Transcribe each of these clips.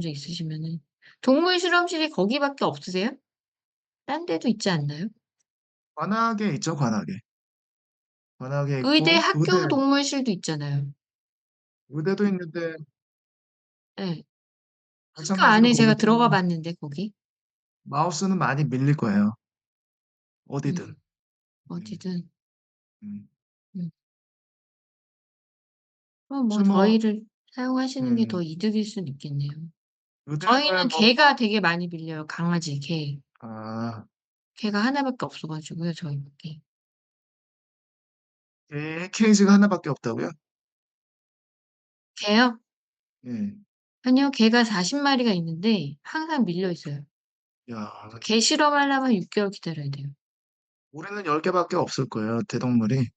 적 있으시면은. 동물 실험실이 거기밖에 없으세요? 딴 데도 있지 않나요? 관악에 있죠, 관악에. 관악에 의대 있고 학교 동물실도 있잖아요. 의대도 있는데 예. 학교 마찬가지로 안에 제가 들어가 거기도 봤는데 거기. 마우스는 많이 밀릴 거예요. 어디든. 음. 음. 어디든. 음. 음. 그럼 뭐 혹시 뭐 저희를 사용하시는 게 더 음. 이득일 수는 있겠네요. 의대에 저희는 뭐 개가 되게 많이 밀려요, 강아지, 개. 아. 개가 하나 밖에 없어 가지고요, 저희 밖에. 케이지가 하나밖에 없다고요? 개요? 예. 아니요. 개가 40 마리가 있는데 항상 밀려 있어요. 야. 개 실험하려면 6 개월 기다려야 돼요. 우리는 10 개밖에 없을 거예요, 대동물이.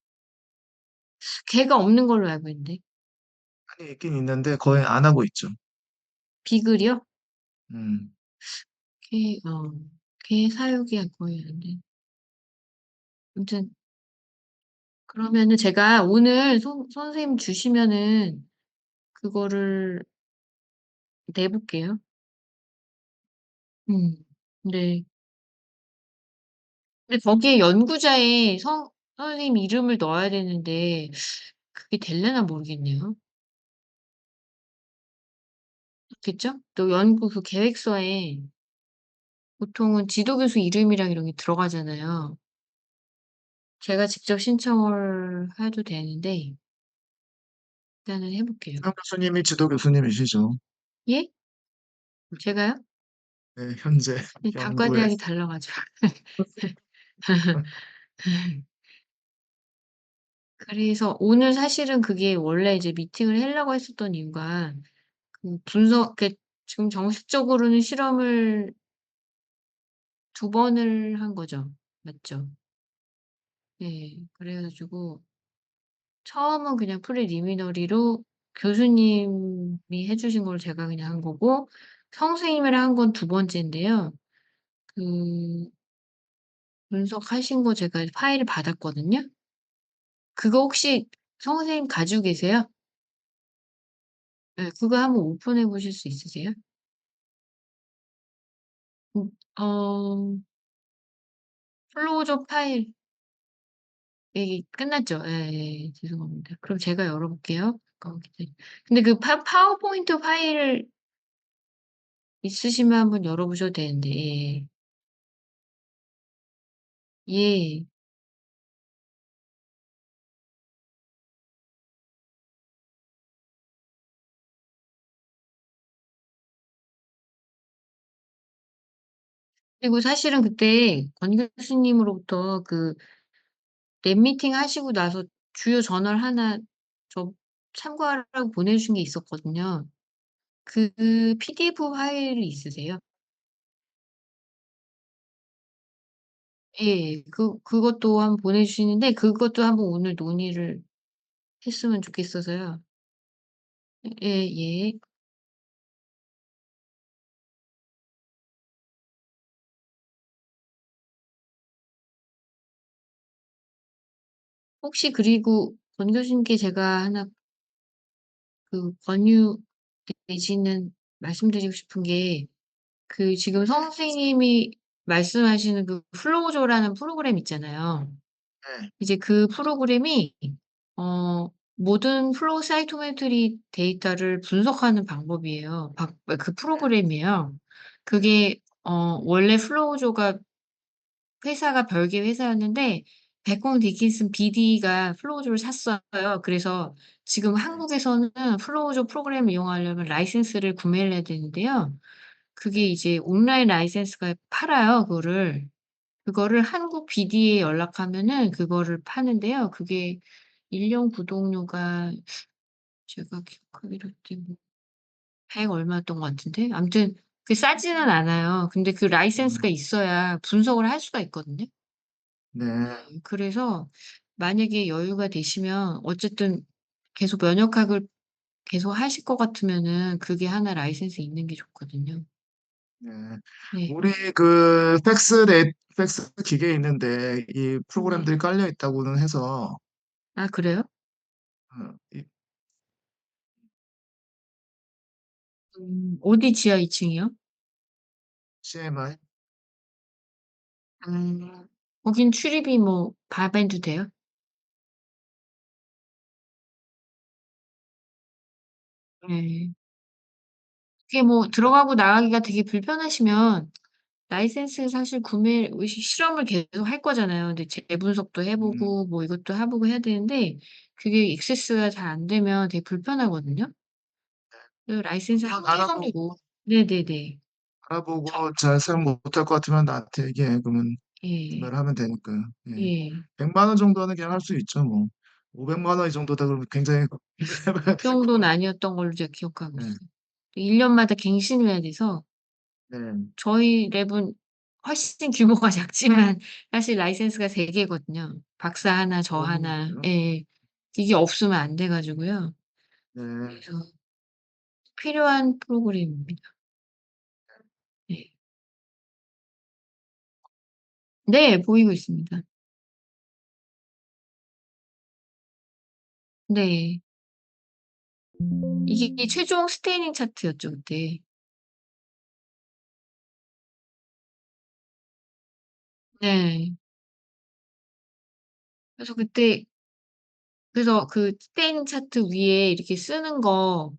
개가 없는 걸로 알고 있는데. 많이 있긴 있는데 거의 안 하고 있죠. 비글이요? 음. 개 개 사육이 거의 안 돼. 아무튼 그러면은 제가 오늘 선생님 주시면은 그거를 내 볼게요. 음. 네. 근데 거기에 연구자의 선생님 이름을 넣어야 되는데 그게 될려나 모르겠네요. 그렇겠죠? 또 연구 그 계획서에 보통은 지도교수 이름이랑 이런 게 들어가잖아요. 제가 직접 신청을 해도 되는데 일단은 해 볼게요. 현 교수님이 지도 교수님이시죠. 예? 제가요? 네, 현재 이 단과 연구에. 대학이 달라 가지고. 그래서 오늘 사실은 그게 원래 이제 미팅을 하려고 했었던 이유가 그 분석 지금 정식적으로는 실험을 2 번을 한 거죠. 맞죠? 예. 그래 가지고 처음은 그냥 프리리미너리로 교수님이 해 주신 걸 제가 그냥 한 거고 선생님이랑 한 건 2 번째인데요. 그 분석하신 거 제가 파일을 받았거든요. 그거 혹시 선생님 가지고 계세요? 예. 그거 한번 오픈해 보실 수 있으세요? 음 어 플로우조 파일 이게 끝났죠? 예예. 죄송합니다. 그럼 제가 열어 볼게요. 근데 그 파워포인트 파일 있으시면 한번 열어 보셔도 되는데. 예. 예. 그리고 사실은 그때 권 교수님으로부터 그 랩미팅 하시고 나서 주요 저널 하나 저 참고하라고 보내주신 게 있었거든요. 그 PDF 파일이 있으세요? 예. 그것도 한번 보내주시는데 그것도 한번 오늘 논의를 했으면 좋겠어서요. 예예. 혹시 그리고 권 교수님께 제가 하나 권유 내지는 말씀드리고 싶은 게 지금 선생님이 말씀하시는 그 플로우조라는 프로그램 있잖아요. 네. 이제 그 프로그램이 어 모든 플로우 사이토메트리 데이터를 분석하는 방법이에요. 그 프로그램이에요. 그게 원래 플로우조가 회사가 별개 회사였는데 베콩 디킨슨 BD가 플로우조를 샀어요. 그래서 지금 네. 한국에서는 플로우조 프로그램을 이용하려면 라이센스를 구매를 해야 되는데요. 그게 이제 온라인 라이센스가 팔아요, 그거를. 그거를 한국 BD에 연락하면은 그거를 파는데요. 그게 1년 구독료가 제가 기억하기로 그때 뭐 100 얼마였던 것 같은데 아무튼 그게 싸지는 않아요. 근데 그 라이센스가 음. 있어야 분석을 할 수가 있거든요. 네. 네. 그래서 만약에 여유가 되시면 어쨌든 계속 면역학을 계속 하실 것 같으면은 그게 하나 라이센스 있는 게 좋거든요. 네. 네. 우리 팩스 기계에 있는데 이 네. 프로그램들이 깔려 있다고는 해서 아 그래요? 이 어디 지하 2 층이요? CMI. 아. 거긴 출입이 뭐 밤에도 돼요? 네. 그게 뭐 들어가고 나가기가 되게 불편하시면 라이센스 사실 구매 실험을 계속 할 거잖아요. 근데 재분석도 해 음. 보고 뭐 이것도 해 보고 해야 되는데 그게 액세스가 잘 안 되면 되게 불편하거든요. 그 라이센스 한번 한두 번이고. 네네네. 알아보고 잘 사용 못할 것 같으면 나한테 얘기해. 그러면 예. 구매를 하면 되니까. 예. 예. 100만 원 정도는 그냥 할 수 있죠 뭐. 500만 원 이 정도다 그러면 굉장히 고민해 봐야 그 될 것 정도는 같아요. 아니었던 걸로 제가 기억하고 네. 있어요. 1 년마다 갱신을 해야 돼서 네. 저희 랩은 훨씬 규모가 작지만 사실 라이센스가 3 개거든요. 박사 하나 저 하나. 그래요? 예. 이게 없으면 안 돼 가지고요. 네. 그래서 필요한 프로그램입니다. 네. 네. 보이고 있습니다. 네. 이게 최종 스테이닝 차트였죠 그때. 네. 그래서 그때 그래서 그 스테이닝 차트 위에 이렇게 쓰는 거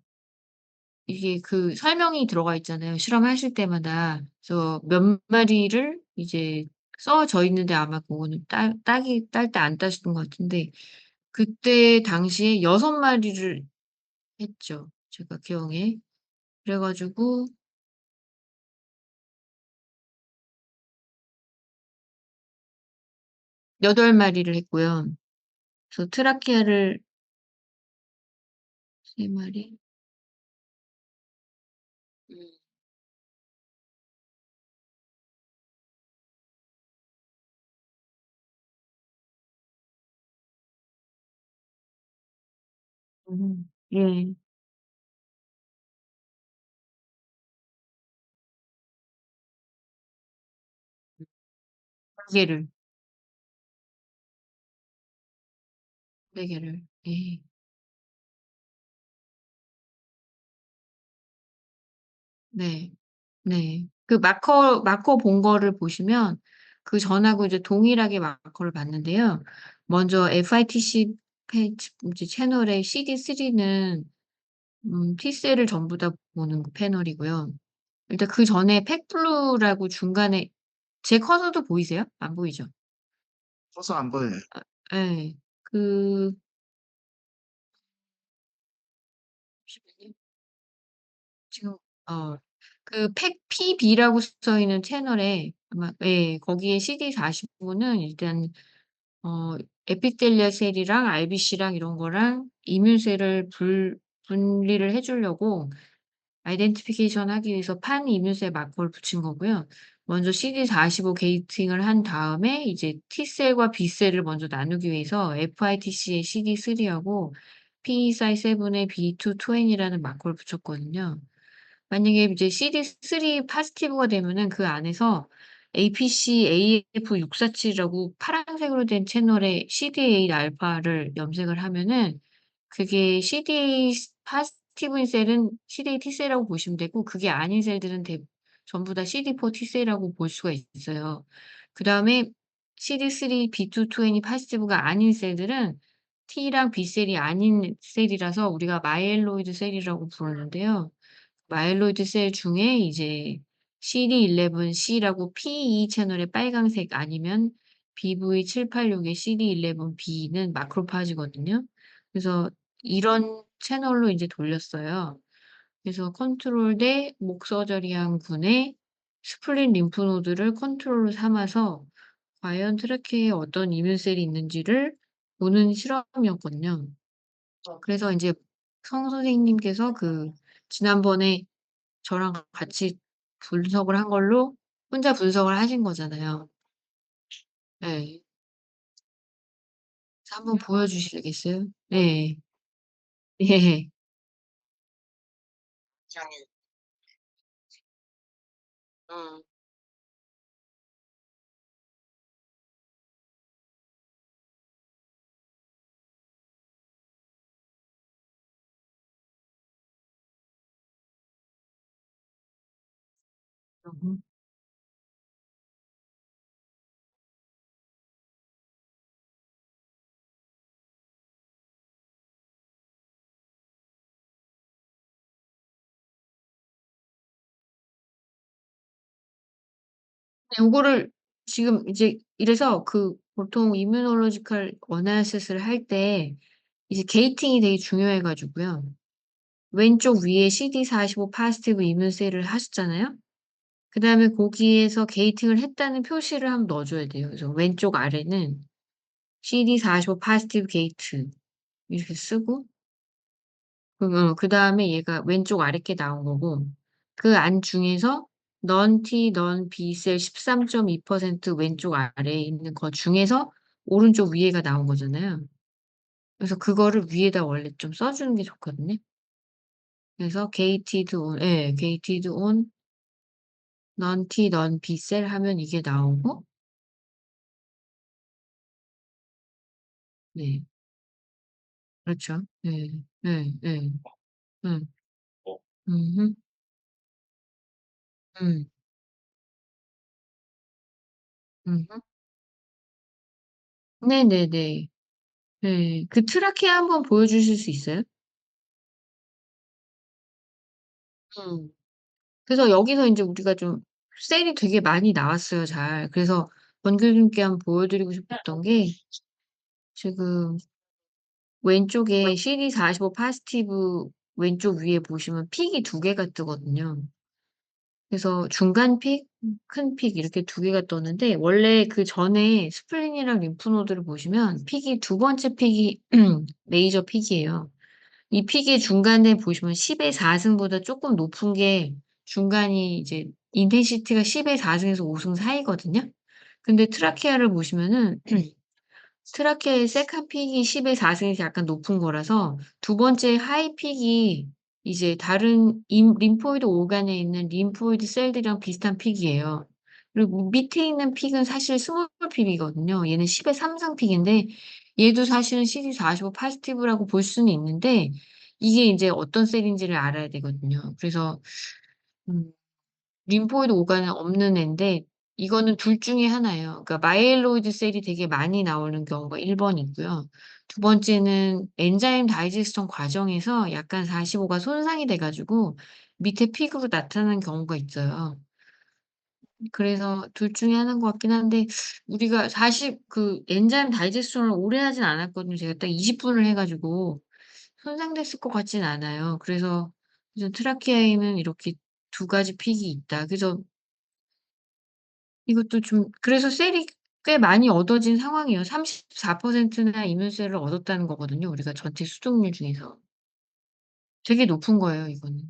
이게 그 설명이 들어가 있잖아요, 실험하실 때마다. 그래서 몇 마리를 이제 써져 있는데 아마 그거는 딸 때 안 따셨던 것 같은데 그때 당시에 6 마리를 했죠, 제가 기억에. 그래 가지고 8 마리를 했고요. 그래서 트라키아를 3 마리? 음. 예. 4 개를, 4 개를. 예. 네. 네. 그 마커 본 거를 보시면 그 전하고 이제 동일하게 마커를 봤는데요. 먼저 FITC 페이지 이제 채널의 CD3는 T셀을 전부 다 보는 그 패널이고요. 일단 그전에 팩블루라고 중간에 제 커서도 보이세요? 안 보이죠? 커서 안 보여요. 예. 그 잠시만요. 지금 어 그 팩 PB라고 써 있는 채널에 아마 예 거기에 CD45는 일단 에피텔리아 셀이랑 RBC랑 이런 거랑 이뮨셀을 분리를 해 주려고 아이덴티피케이션 하기 위해서 판 이뮨셀 마커를 붙인 거고요. 먼저 CD45 게이팅을 한 다음에 이제 T셀과 B셀을 먼저 나누기 위해서 FITC의 CD3하고 PESI7의 B220이라는 마커를 붙였거든요. 만약에 이제 CD3 포지티브가 되면은 그 안에서 APC AF647이라고 파란색으로 된 채널에 CD8 알파를 염색을 하면은 그게 CD 포지티브인 셀은 CD8 T셀이라고 보시면 되고 그게 아닌 셀들은 전부 다 CD4 T셀이라고 볼 수가 있어요. 그다음에 CD3 B220 포지티브가 아닌 셀들은 T랑 B셀이 아닌 셀이라서 우리가 마이엘로이드 셀이라고 부르는데요. 마일로이드 셀 중에 이제 CD11C라고 P2 채널의 빨강색 아니면 BV786의 CD11B는 마크로파지거든요. 그래서 이런 채널로 인제 돌렸어요. 그래서 컨트롤 대 목서저리한 군의 스플린 림프 노드를 컨트롤로 삼아서 과연 트래키에 어떤 이뮨셀이 있는지를 보는 실험이었거든요. 그래서 인제 성 선생님께서 그 지난번에 저랑 같이 분석을 한 걸로 혼자 분석을 하신 거잖아요. 예. 그래서 한번 보여주시겠어요? 예. 예. 음. 음. 요거를 지금 이제 이래서 그 보통 immunological analysis를 할 때 이제 게이팅이 되게 중요해 가지고요. 왼쪽 위에 CD45 positive immune cell을 하셨잖아요. 그다음에 거기에서 게이팅을 했다는 표시를 한번 넣어 줘야 돼요. 그래서 왼쪽 아래는 CD45 positive gate 이렇게 쓰고 그다음에 얘가 왼쪽 아랫게 나온 거고 그 안 중에서 non T non B 셀 13.2% 왼쪽 아래에 있는 거 중에서 오른쪽 위에가 나온 거잖아요. 그래서 그거를 위에다 원래 좀 써 주는 게 좋거든요. 그래서 gated on 예. gated on non T non B 셀 하면 이게 나오고 네. 그렇죠. 예. 예 예. 음. 음음. 음. 음음. 네네네. 네. 그 트라키아 한번 보여주실 수 있어요? 음. 그래서 여기서 인제 우리가 좀 셀이 되게 많이 나왔어요 잘. 그래서 권 교수님께 한번 보여드리고 싶었던 게 지금 왼쪽에 CD45 positive 왼쪽 위에 보시면 픽이 두 개가 뜨거든요. 그래서 중간 픽, 큰 픽 이렇게 두 개가 떴는데 원래 그전에 스플린이랑 림프노드를 보시면 픽이 두 번째 픽이 메이저 픽이에요. 이 픽의 중간에 보시면 10의 4 승보다 쪼끔 높은 게 중간이 이제 인텐시티가 10의 4 승에서 5승 사이거든요. 근데 트라케아를 보시면은 트라케아의 세컨 픽이 10의 4 승에서 약간 높은 거라서 두 번째 하이 픽이 이제 다른 임 림포이드 오간에 있는 림포이드 셀들이랑 비슷한 픽이에요. 그리고 밑에 있는 픽은 사실 스몰 픽이거든요. 얘는 10의 3승 픽인데 얘도 사실은 CD45 포지티브라고 볼 수는 있는데 이게 인제 어떤 셀인지를 알아야 되거든요. 그래서 음 림포이드 오간은 없는 앤데 이거는 둘 중에 하나예요. 그러니까 마이엘로이드 셀이 되게 많이 나오는 경우가 1 번이고요. 두 번째는 엔자임 다이제스션 과정에서 약간 45가 손상이 돼 가지고 밑에 픽으로 나타나는 경우가 있어요. 그래서 둘 중에 하나인 것 같긴 한데 우리가 40 그 엔자임 다이제스션을 오래 하진 않았거든요. 제가 딱 20 분을 해 가지고 손상됐을 것 같진 않아요. 그래서 트라키아에는 이렇게 두 가지 픽이 있다. 그래서 이것도 좀 그래서 셀이 꽤 많이 얻어진 상황이에요. 34%나 이뮨셀을 얻었다는 거거든요, 우리가 전체 수독률 중에서. 되게 높은 거예요, 이거는.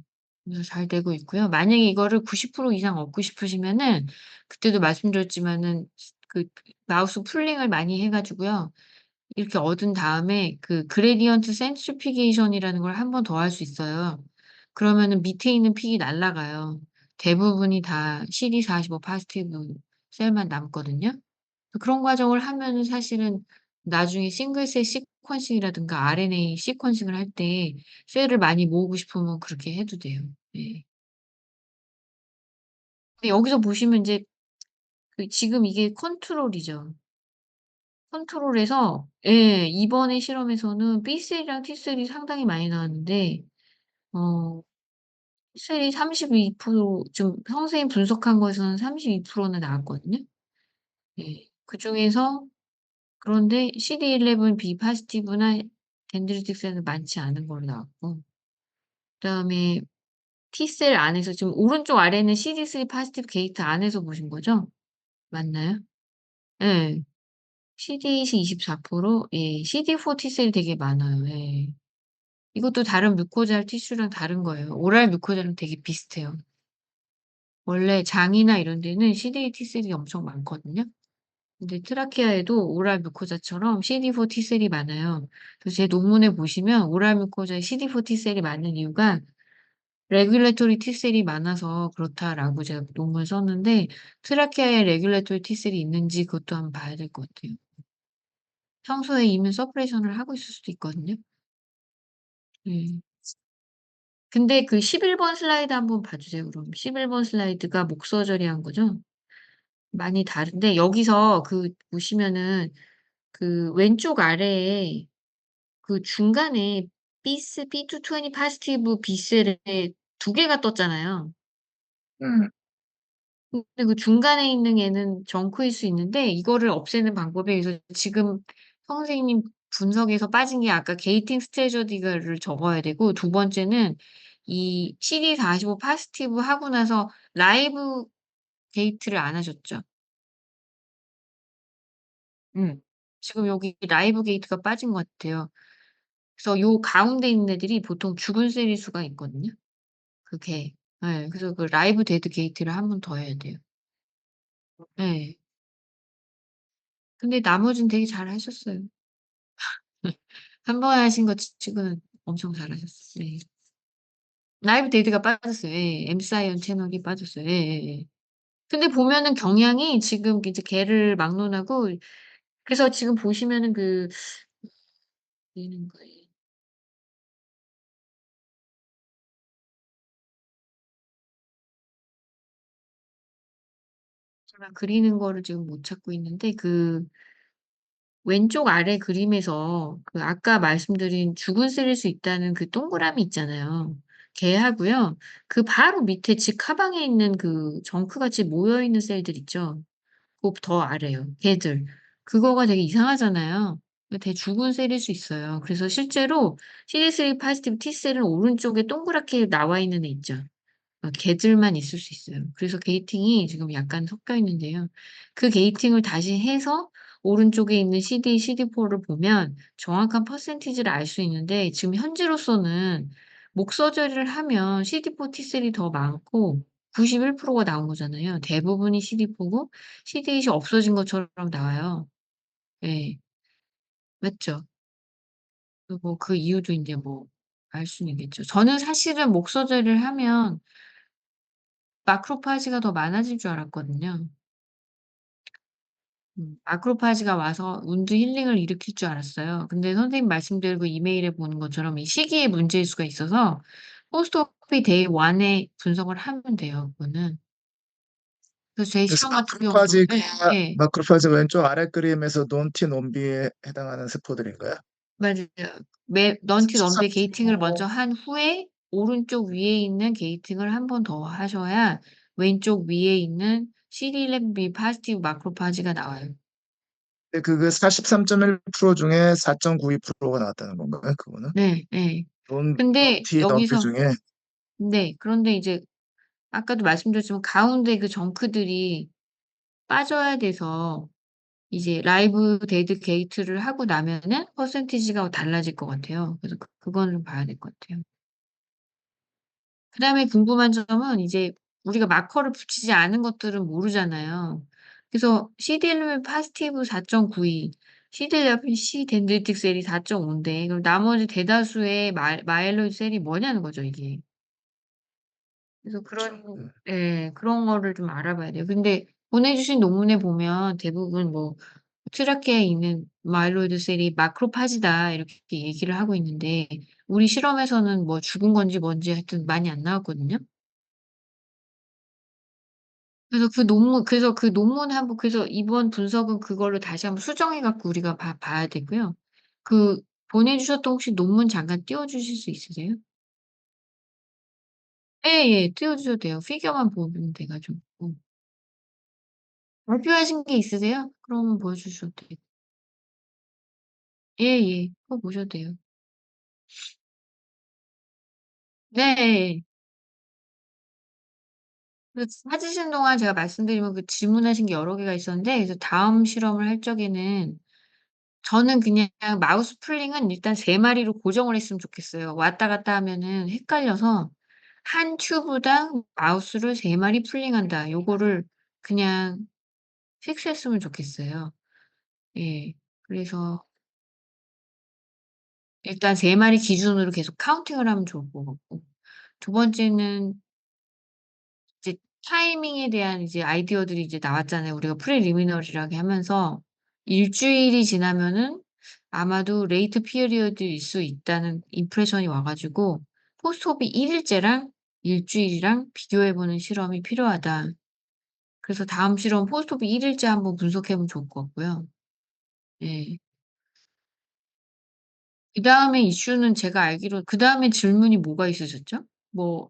그래서 잘 되고 있고요. 만약에 이거를 90% 이상 얻고 싶으시면은 그때도 말씀드렸지만은 그 마우스 풀링을 많이 해 가지고요. 이렇게 얻은 다음에 그 그레디언트 센트리피게이션이라는 걸 한 번 더 할 수 있어요. 그러면은 밑에 있는 픽이 날아가요. 대부분이 다 CD45 포지티브 셀만 남거든요. 그런 과정을 하면은 사실은 나중에 싱글셀 시퀀싱이라든가 RNA 시퀀싱을 할 때 셀을 많이 모으고 싶으면 그렇게 해도 돼요. 예. 근데 여기서 보시면 인제 그 지금 이게 컨트롤이죠. 컨트롤에서 예 이번에 실험에서는 B셀이랑 T셀이 상당히 많이 나왔는데 어 T셀이 32% 좀 선생님이 분석한 거에서는 32%나 나왔거든요. 예. 그중에서 그런데 CD11B 포지티브나 dendritic 셀은 많지 않은 걸로 나왔고 그다음에 T셀 안에서 지금 오른쪽 아래는 CD3 포지티브 게이트 안에서 보신 거죠? 맞나요? 예. CD8이 24% 예. CD4 T셀이 되게 많아요. 예. 이것도 다른 뮤코잘 티슈랑 다른 거예요. 오랄 뮤코잘은 되게 비슷해요. 원래 장이나 이런 데는 CD8 T셀이 엄청 많거든요. 근데 트라키아에도 오랄 뮤코자처럼 CD4 T셀이 많아요. 그래서 제 논문에 보시면 오랄 뮤코자에 CD4 T셀이 많은 이유가 "레귤레토리 T셀이 많아서 그렇다."라고 제가 논문을 썼는데 트라키아에 레귤레토리 T셀이 있는지 그것도 한번 봐야 될 것 같아요. 평소에 이미 서프레션을 하고 있을 수도 있거든요. 네. 근데 그 11번 슬라이드 한번 봐 주세요 그럼. 11번 슬라이드가 목 서저리한 거죠? 많이 다른데 여기서 그 보시면은 그 왼쪽 아래에 그 중간에 B220 positive B셀에 두 개가 떴잖아요. 음. 근데 그 중간에 있는 애는 정크일 수 있는데 이거를 없애는 방법에 의해서 지금 선생님 분석에서 빠진 게 아까 게이팅 스트래tegy를 적어야 되고 두 번째는 이 CD45 positive 하고 나서 라이브 게이트를 안 하셨죠? 음. 지금 여기 라이브 게이트가 빠진 것 같아요. 그래서 요 가운데 있는 애들이 보통 죽은 셀일 수가 있거든요. 그게 예. 그래서 그 라이브 데드 게이트를 한 번 더 해야 돼요. 예. 근데 나머지는 되게 잘하셨어요. 한 번 하신 거 치고는 엄청 잘하셨어요. 예. 라이브 데이트가 빠졌어요. 예. 엠사이언 채널이 빠졌어요. 예예예. 근데 보면은 경향이 지금 이제 걔를 막론하고 그래서 지금 보시면은 그 보이는 거예요. 제가 그리는 거를 지금 못 찾고 있는데 그 왼쪽 아래 그림에서 그 아까 말씀드린 죽은 셀일 수 있다는 그 동그라미 있잖아요. 걔하고요. 그 바로 밑에 직하방에 있는 그 정크 같이 모여 있는 셀들 있죠. 그 더 아래요. 걔들. 그거가 되게 이상하잖아요. 그 되게 죽은 셀일 수 있어요. 그래서 실제로 CD3 포지티브 T셀은 오른쪽에 동그랗게 나와 있는 애 있죠. 걔들만 있을 수 있어요. 그래서 게이팅이 지금 약간 섞여 있는데요. 그 게이팅을 다시 해서 오른쪽에 있는 CD, CD4를 보면 정확한 퍼센티지를 알 수 있는데 지금 현재로서는 목 서저리를 하면 CD4 T셀이 더 많고 91%가 나온 거잖아요. 대부분이 CD4고 CD8이 없어진 것처럼 나와요. 예. 맞죠? 뭐 그 이유도 인제 뭐 알 수는 있겠죠. 저는 사실은 목 서저리를 하면 마크로파지가 더 많아질 줄 알았거든요. 마크로파지가 와서 운드 힐링을 일으킬 줄 알았어요. 근데 선생님 말씀대로 그 이메일에 보는 것처럼 이 시기의 문제일 수가 있어서 포스트 오피 데이 1에 분석을 하면 돼요 그거는. 그래서 제 그래서 시험 같은 경우도 예. 마크로파지가 왼쪽 아래 그림에서 논티 논비에 해당하는 세포들인가요? 맞아요. 넌티 넌비의 게이팅을 43.5 먼저 한 후에 오른쪽 위에 있는 게이팅을 한 번 더 하셔야 왼쪽 위에 있는 CD11B 포지티브 마크로파지가 나와요. 근데 그게 43.1% 중에 4.92%가 나왔다는 건가요? 그거는? 네 예. 근데 논티 넘비 여기서 중에 네 그런데 이제 아까도 말씀드렸지만 가운데 그 정크들이 빠져야 돼서 이제 라이브 데드 게이트를 하고 나면은 퍼센티지가 달라질 것 같아요. 그래서 그거는 봐야 될 것 같아요. 그다음에 궁금한 점은 이제 우리가 마커를 붙이지 않은 것들은 모르잖아요. 그래서 CD11 포지티브 4.92, CD11 C 덴드리틱 셀이 4.5 인데 그럼 나머지 대다수의 마이엘로이드 셀이 뭐냐는 거죠 이게. 그래서 그렇죠. 그런 네. 예 그런 거를 좀 알아봐야 돼요. 근데 보내주신 논문에 보면 대부분 뭐 "트라케아에 있는 마일로이드 셀이 마크로파지다." 이렇게 얘기를 하고 있는데 우리 실험에서는 뭐 죽은 건지 뭔지 하여튼 많이 안 나왔거든요. 그래서 그 논문 한번 그래서 이번 분석은 그걸로 다시 한번 수정해 갖고 우리가 봐야 되고요. 그 보내주셨던 혹시 논문 잠깐 띄워 주실 수 있으세요? 예예. 띄워 주셔도 돼요. 피겨만 보면 돼 가지고. 발표하신 게 있으세요? 그러면 보여주셔도 돼요. 예예. 그거 보셔도 돼요. 네. 그 찾으시는 동안 제가 말씀드리면 그 질문하신 게 여러 개가 있었는데 그래서 다음 실험을 할 적에는 저는 그냥 마우스 풀링은 일단 3 마리로 고정을 했으면 좋겠어요. 왔다 갔다 하면은 헷갈려서 한 튜브당 마우스를 3 마리 풀링한다. 요거를 그냥 픽스했으면 좋겠어요. 예. 그래서 일단 3 마리 기준으로 계속 카운팅을 하면 좋을 것 같고 두 번째는 이제 타이밍에 대한 이제 아이디어들이 이제 나왔잖아요. 우리가 프리리미너리하게 하면서 일주일이 지나면은 아마도 레이트 피리어드일 수 있다는 임프레션이 와 가지고 포스트-옵이 1 일째랑 일주일이랑 비교해 보는 실험이 필요하다. 그래서 다음 실험 포스트-옵이 1 일째 한번 분석해 보면 좋을 것 같고요. 예. 그다음에 이슈는 제가 알기로 그다음에 질문이 뭐가 있으셨죠? 뭐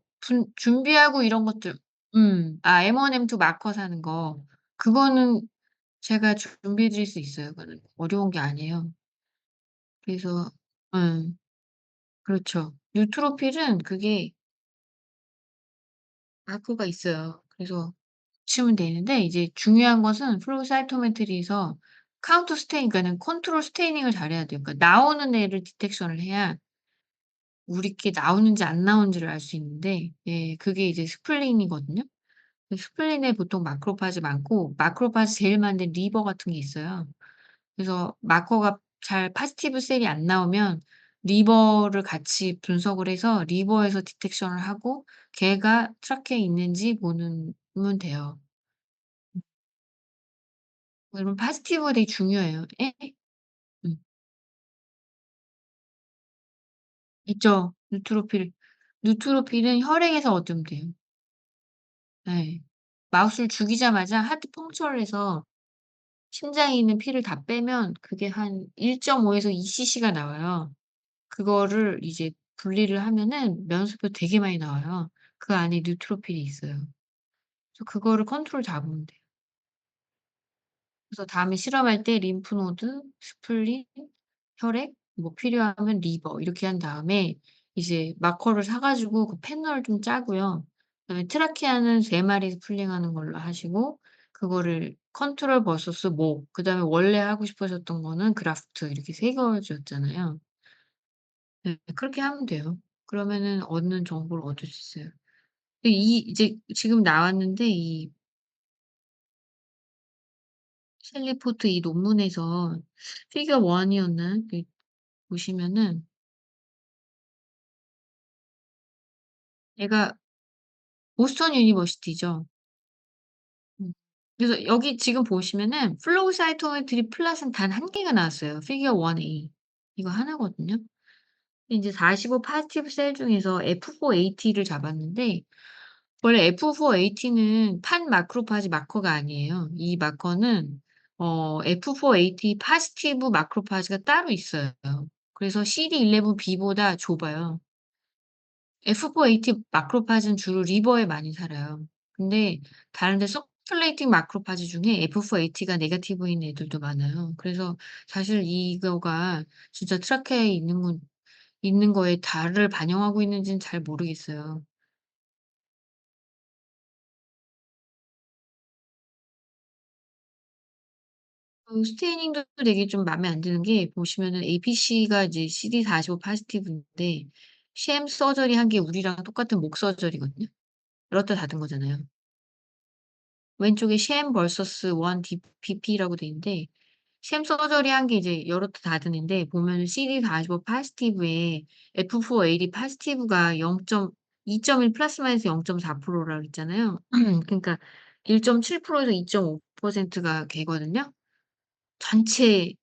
준비하고 이런 것들. M1 M2 마커 사는 거. 그거는 제가 준비해 드릴 수 있어요. 그거는 어려운 게 아니에요. 그래서 예. 그렇죠. 뉴트로필은 그게 마커가 있어요. 그래서 붙이면 되는데 이제 중요한 것은 플로우 사이토메트리에서 카운터 스테인 그러니까는 컨트롤 스테이닝을 잘해야 돼요. 그러니까 나오는 애를 디텍션을 해야 우리께 나오는지 안 나오는지를 알 수 있는데 예 그게 이제 스플린이거든요. 그 스플린에 보통 마크로파지 많고 마크로파지 제일 많은 리버 같은 게 있어요. 그래서 마커가 잘 파지티브 셀이 안 나오면 리버를 같이 분석을 해서 리버에서 디텍션을 하고 걔가 트라크에 있는지 보면 돼요. 그러면 파지티브가 되게 중요해요. 예? 음. 있죠. 뉴트로필. 뉴트로필은 혈액에서 얻으면 돼요. 예. 마우스를 죽이자마자 하트 펑처를 해서 심장에 있는 피를 다 빼면 그게 한 1.5 에서 2 cc가 나와요. 그거를 이제 분리를 하면은 면수표 되게 많이 나와요. 그 안에 뉴트로필이 있어요. 그래서 그거를 컨트롤 잡으면 돼요. 그래서 다음에 실험할 때 림프노드, 스플린, 혈액, 뭐 필요하면 리버 이렇게 한 다음에 이제 마커를 사 가지고 그 패널 좀 짜고요. 그다음에 트라키아는 3 마리에서 풀링하는 걸로 하시고 그거를 컨트롤 버서스 목 그다음에 원래 하고 싶으셨던 거는 그라프트 이렇게 3 가지였잖아요. 네. 그렇게 하면 돼요. 그러면은 얻는 정보를 얻을 수 있어요. 근데 이제 지금 나왔는데 이 셸리 포트 이 논문에서 피겨 1 이었나? 그 보시면은 얘가 보스턴 유니버시티죠. 음. 그래서 여기 지금 보시면은 플로우 사이토메트리 플랫은 단 1 개가 나왔어요. 피겨 1A. 이거 하나거든요. 근데 인제 45 파지티브 셀 중에서 F4AT를 잡았는데 원래 F4AT는 판 마크로파지 마커가 아니에요. 이 마커는 F4AT 파지티브 마크로파지가 따로 있어요. 그래서 CD11B보다 좁아요. F4AT 마크로파지는 주로 리버에 많이 살아요. 근데 다른 데 서큘레이팅 마크로파지 중에 F4AT가 네거티브인 애들도 많아요. 그래서 사실 이거가 진짜 트라케에 있는 거에 달을 반영하고 있는지는 잘 모르겠어요. 그 스테이닝도 되게 좀 마음에 안 드는 게 보시면은 APC가 이제 CD45 포지티브인데 셴 서저리 한 게 우리랑 똑같은 목 서저리거든요. 열었다 닫은 거잖아요. 왼쪽에 셴 vs 1 D BP라고 돼 있는데 샘 서저리 한 게 이제 열었다 닫은 앤데 보면은 CD45 포지티브에 F4AD 포지티브가 2.1 플러스 마이너스 0.4% 라 그랬잖아요. 그러니까 1.7% 에서 2.5%가 걔거든요. 전체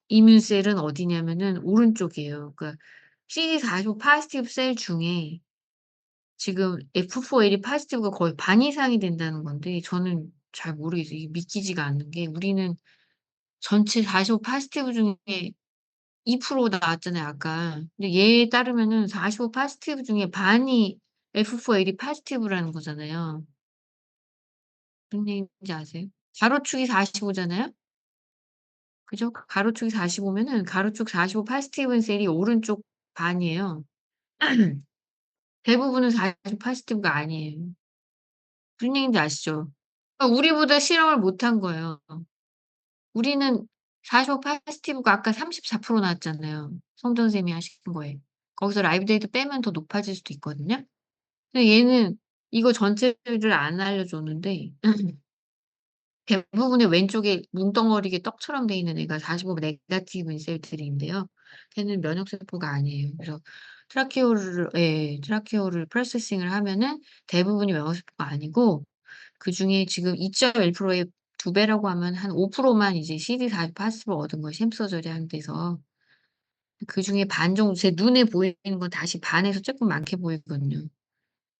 이뮨셀은 어디냐면은 오른쪽이에요. 그러니까 CD45 포지티브 셀 중에 지금 F4AD 포지티브가 거의 반 이상이 된다는 건데 저는 잘 모르겠어요. 이게 믿기지가 않는 게 우리는 전체 45 포지티브 중에 2% 나왔잖아요 아까. 근데 얘에 따르면은 45 포지티브 중에 반이 F4AD 포지티브라는 거잖아요. 무슨 얘기인지 아세요? 가로축이 45 잖아요. 그죠? 가로축이 45 면은 가로축 45 포지티브인 셀이 오른쪽 반이에요. 대부분은 45 포지티브가 아니에요. 무슨 얘기인지 아시죠? 그러니까 우리보다 실험을 못 한 거예요. 우리는 45 포지티브가 아까 34% 나왔잖아요, 성전 쌤이 하신 거에. 거기서 라이브 데이터 빼면 더 높아질 수도 있거든요. 근데 얘는 이거 전체를 안 알려줬는데 대부분의 왼쪽에 뭉덩어리게 떡처럼 돼 있는 애가 45 네거티브인 셀들인데요. 걔는 면역 세포가 아니에요. 그래서 트라키오를 프로세싱을 하면은 대부분이 면역 세포가 아니고 그중에 지금 2.1% 의 2 배라고 하면 한 5% 만 이제 CD4 파스를 얻은 거예요 샘 서저리 하는 데서. 그중에 반 정도 제 눈에 보이는 건 다시 반에서 쪼끔 많게 보이거든요.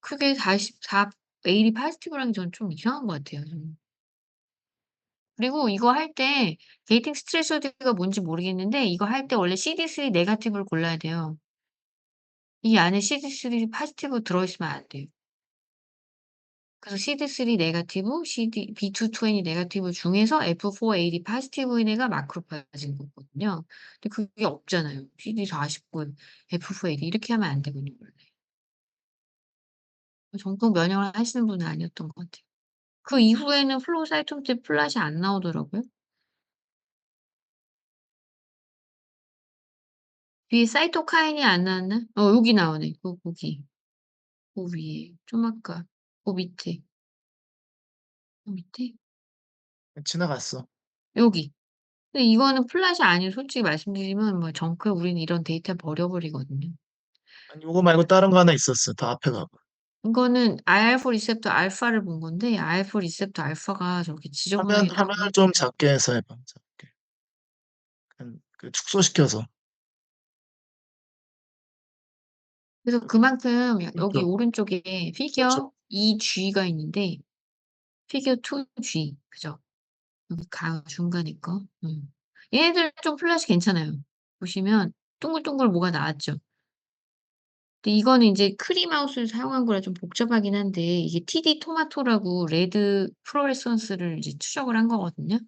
그게 44 AD 파지티브라는 게 저는 좀 이상한 것 같아요 저는. 그리고 이거 할 때 게이팅 스트레스디가 뭔지 모르겠는데 이거 할 때 원래 CD3 네거티브를 골라야 돼요. 이 안에 CD3 포지티브 들어있으면 안 돼요. 그래서 CD3 네거티브, B220 네거티브 중에서 F480 포지티브인 애가 마크로파지인 거거든요. 근데 그게 없잖아요. CD49, F480 이렇게 하면 안 되거든요 원래. 정통 면역을 하시는 분은 아니었던 것 같아요. 그 이후에는 플로우 사이토메트리 플랫이 안 나오더라고요. 뒤에 사이토카인이 안 나왔나? 여기 나오네. 거기. 그 위에 좀 아까 그 밑에. 그 밑에? 지나갔어. 여기. 근데 이거는 플랫이 아니에요. 솔직히 말씀드리면 뭐 정크에 우리는 이런 데이터 버려 버리거든요. 아니 요거 말고 다른 거 하나 있었어. 더 앞에 가 봐. 이거는 IL4 리셉터 알파를 본 건데 IL4 리셉터 알파가 저렇게 지저분하게 화면을 나오네. 좀 작게 해서 해 봐. 작게. 그 축소시켜서. 그래서 여기 그만큼 여기 오른쪽. 오른쪽에 오른쪽. 피겨 2G가 있는데 피겨 2G 그죠? 여기 중간에 거. 얘네들은 좀 플랫이 괜찮아요. 보시면 동글동글 뭐가 나왔죠. 근데 이거는 인제 크리 마우스를 사용한 거라 좀 복잡하긴 한데 이게 TD 토마토라고 레드 플로레선스를 이제 추적을 한 거거든요.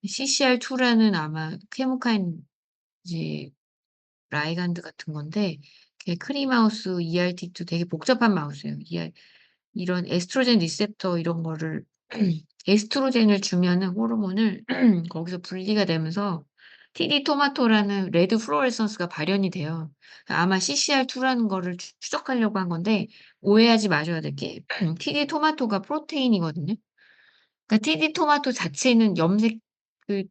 CCR2라는 아마 케모카인 이제 라이간드 같은 건데 그게 크리 마우스 ERT2 되게 복잡한 마우스예요. 이런 에스트로겐 리셉터 이런 거를 에스트로겐을 주면은 호르몬을 거기서 분리가 되면서 TD 토마토라는 레드 플로레선스가 발현이 돼요. 아마 CCR2라는 거를 추적하려고 한 건데 오해하지 마셔야 될 게 TD 토마토가 프로테인이거든요. 그러니까 TD 토마토 자체는 염색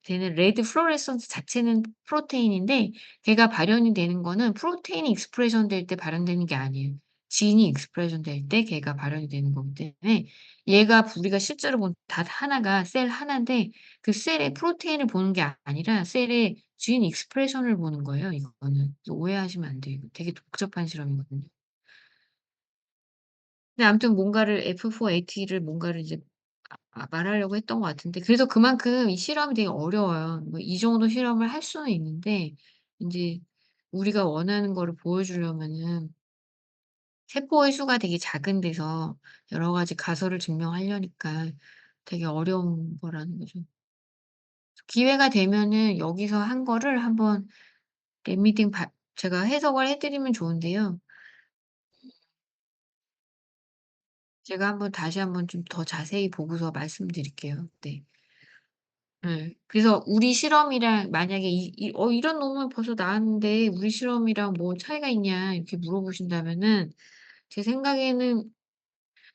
되는 레드 플로레선스 자체는 프로테인인데 걔가 발현이 되는 거는 프로테인이 익스프레션 될 때 발현되는 게 아니에요. 진이 익스프레션 될 때 걔가 발현이 되는 거기 때문에 얘가 우리가 실제로 본 닷 하나가 셀 하나인데 그 셀에 프로테인을 보는 게 아니라 셀에 진 익스프레션을 보는 거예요 이거는. 그래서 오해하시면 안 돼요. 이거 되게 복잡한 실험이거든요. 근데 아무튼 뭔가를 F480를 뭔가를 이제 말하려고 했던 것 같은데 그래서 그만큼 이 실험이 되게 어려워요. 뭐 이 정도 실험을 할 수는 있는데 인제 우리가 원하는 거를 보여주려면은 세포의 수가 되게 작은 데서 여러 가지 가설을 증명하려니까 되게 어려운 거라는 거죠. 기회가 되면은 여기서 한 거를 한번 랩미팅 제가 해석을 해 드리면 좋은데요. 제가 한번 다시 한번 좀 더 자세히 보고서 말씀드릴게요. 네. 예. 그래서 우리 실험이랑 만약에 "이런 논문 벌써 나왔는데 우리 실험이랑 뭐 차이가 있냐?" 이렇게 물어보신다면은 제 생각에는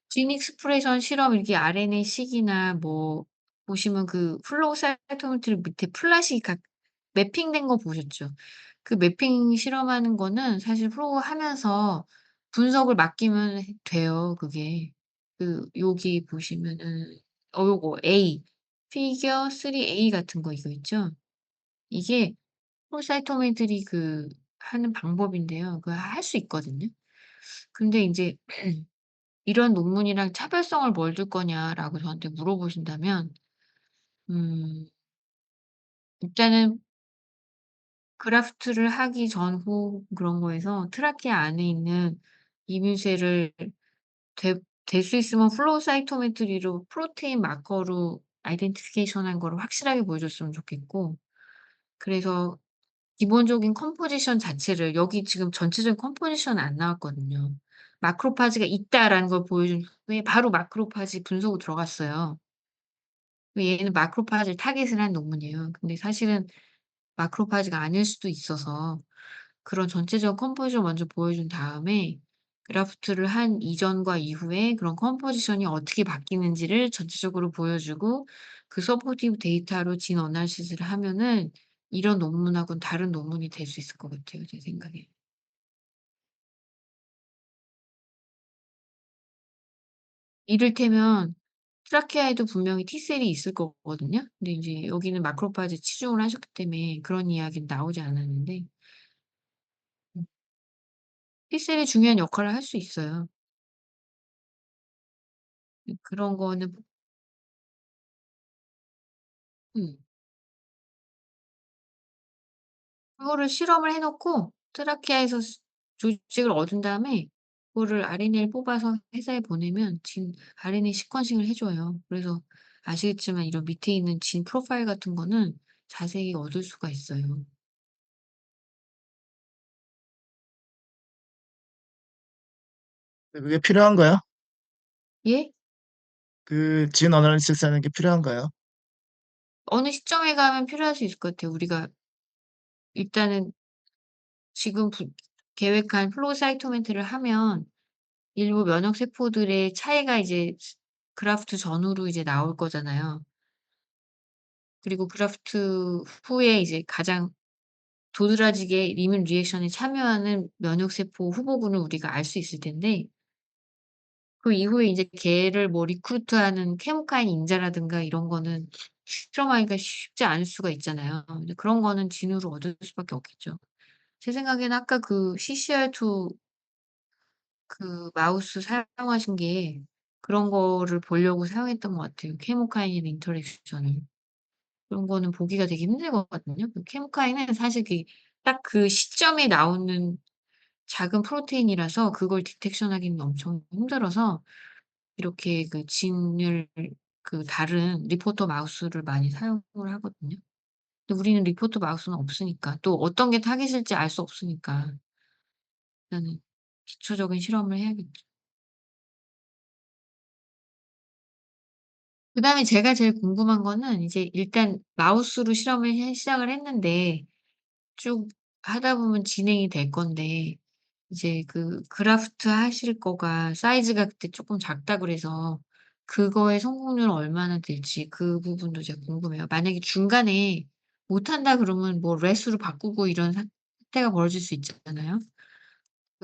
진 익스프레션 실험 이렇게 RNA-seq이나 뭐 보시면 그 플로우 사이토메트리 밑에 플랫이 매핑된 거 보셨죠? 그 매핑 실험하는 거는 사실 플로우 하면서 분석을 맡기면 돼요 그게. 여기 보시면은 요거 A 피겨 3A 같은 거 이거 있죠? 이게 플로우 사이토메트리 하는 방법인데요. 그거 할 수 있거든요. 근데 인제 "이런 논문이랑 차별성을 뭘 둘 거냐?"라고 저한테 물어보신다면 음 일단은 그래프트를 하기 전 후 그런 거에서 트라케아 안에 있는 이뮨셀을 될 수 있으면 플로우 사이토메트리로 프로테인 마커로 아이덴티피케이션 한 거를 확실하게 보여줬으면 좋겠고 그래서 기본적인 컴포지션 자체를 여기 지금 전체적인 컴포지션은 안 나왔거든요. 마크로파지가 있다라는 걸 보여준 후에 바로 마크로파지 분석으로 들어갔어요. 얘는 마크로파지를 타깃을 한 논문이에요. 근데 사실은 마크로파지가 아닐 수도 있어서 그런 전체적 컴포지션 먼저 보여준 다음에 그래프트를 한 이전과 이후에 그런 컴포지션이 어떻게 바뀌는지를 전체적으로 보여주고 그 서포티브 데이터로 진 어널시스를 하면은 이런 논문하고는 다른 논문이 될 수 있을 것 같아요, 제 생각에. 이를테면 트라케아에도 분명히 T셀이 있을 거거든요. 근데 인제 여기는 마크로파지에 치중을 하셨기 때문에 그런 이야기는 나오지 않았는데 T셀이 중요한 역할을 할 수 있어요. 그런 거는 음. 그거를 실험을 해 놓고 트라키아에서 조직을 얻은 다음에 그거를 RNA를 뽑아서 회사에 보내면 진 RNA 시퀀싱을 해 줘요. 그래서 아시겠지만 이런 밑에 있는 진 프로파일 같은 거는 자세히 얻을 수가 있어요. 그게 필요한가요? 예? 그 진 어널리시스 하는 게 필요한가요? 어느 시점에 가면 필요할 수 있을 것 같아요. 우리가 일단은 지금 계획한 플로우 사이토메트를 하면 일부 면역 세포들의 차이가 이제 그라프트 전후로 이제 나올 거잖아요. 그리고 그라프트 후에 이제 가장 도드라지게 이뮨 리액션에 참여하는 면역 세포 후보군을 우리가 알 수 있을 텐데 그 이후에 이제 걔를 뭐 리크루트하는 케모카인 인자라든가 이런 거는 실험하기가 쉽지 않을 수가 있잖아요. 근데 그런 거는 진으로 얻을 수밖에 없겠죠. 제 생각에는 아까 그 CCR2 그 마우스 사용하신 게 그런 거를 보려고 사용했던 것 같아요, 케모카인이랑 인터랙션을. 그런 거는 보기가 되게 힘들거든요. 그 케모카인은 사실 딱 그 시점에 나오는 작은 프로테인이라서 그걸 디텍션하기는 엄청 힘들어서 이렇게 그 진을 그 다른 리포터 마우스를 많이 사용을 하거든요. 근데 우리는 리포터 마우스는 없으니까 또 어떤 게 타깃일지 알 수 없으니까 일단은 기초적인 실험을 해야겠죠. 그다음에 제가 제일 궁금한 거는 이제 일단 마우스로 실험을 시작을 했는데 쭉 하다 보면 진행이 될 건데 이제 그 그라프트 하실 거가 사이즈가 그때 쪼끔 작다 그래서 그거의 성공률은 얼마나 될지 그 부분도 제가 궁금해요. 만약에 중간에 못한다 그러면 뭐 레스로 바꾸고 이런 사태가 벌어질 수 있잖아요.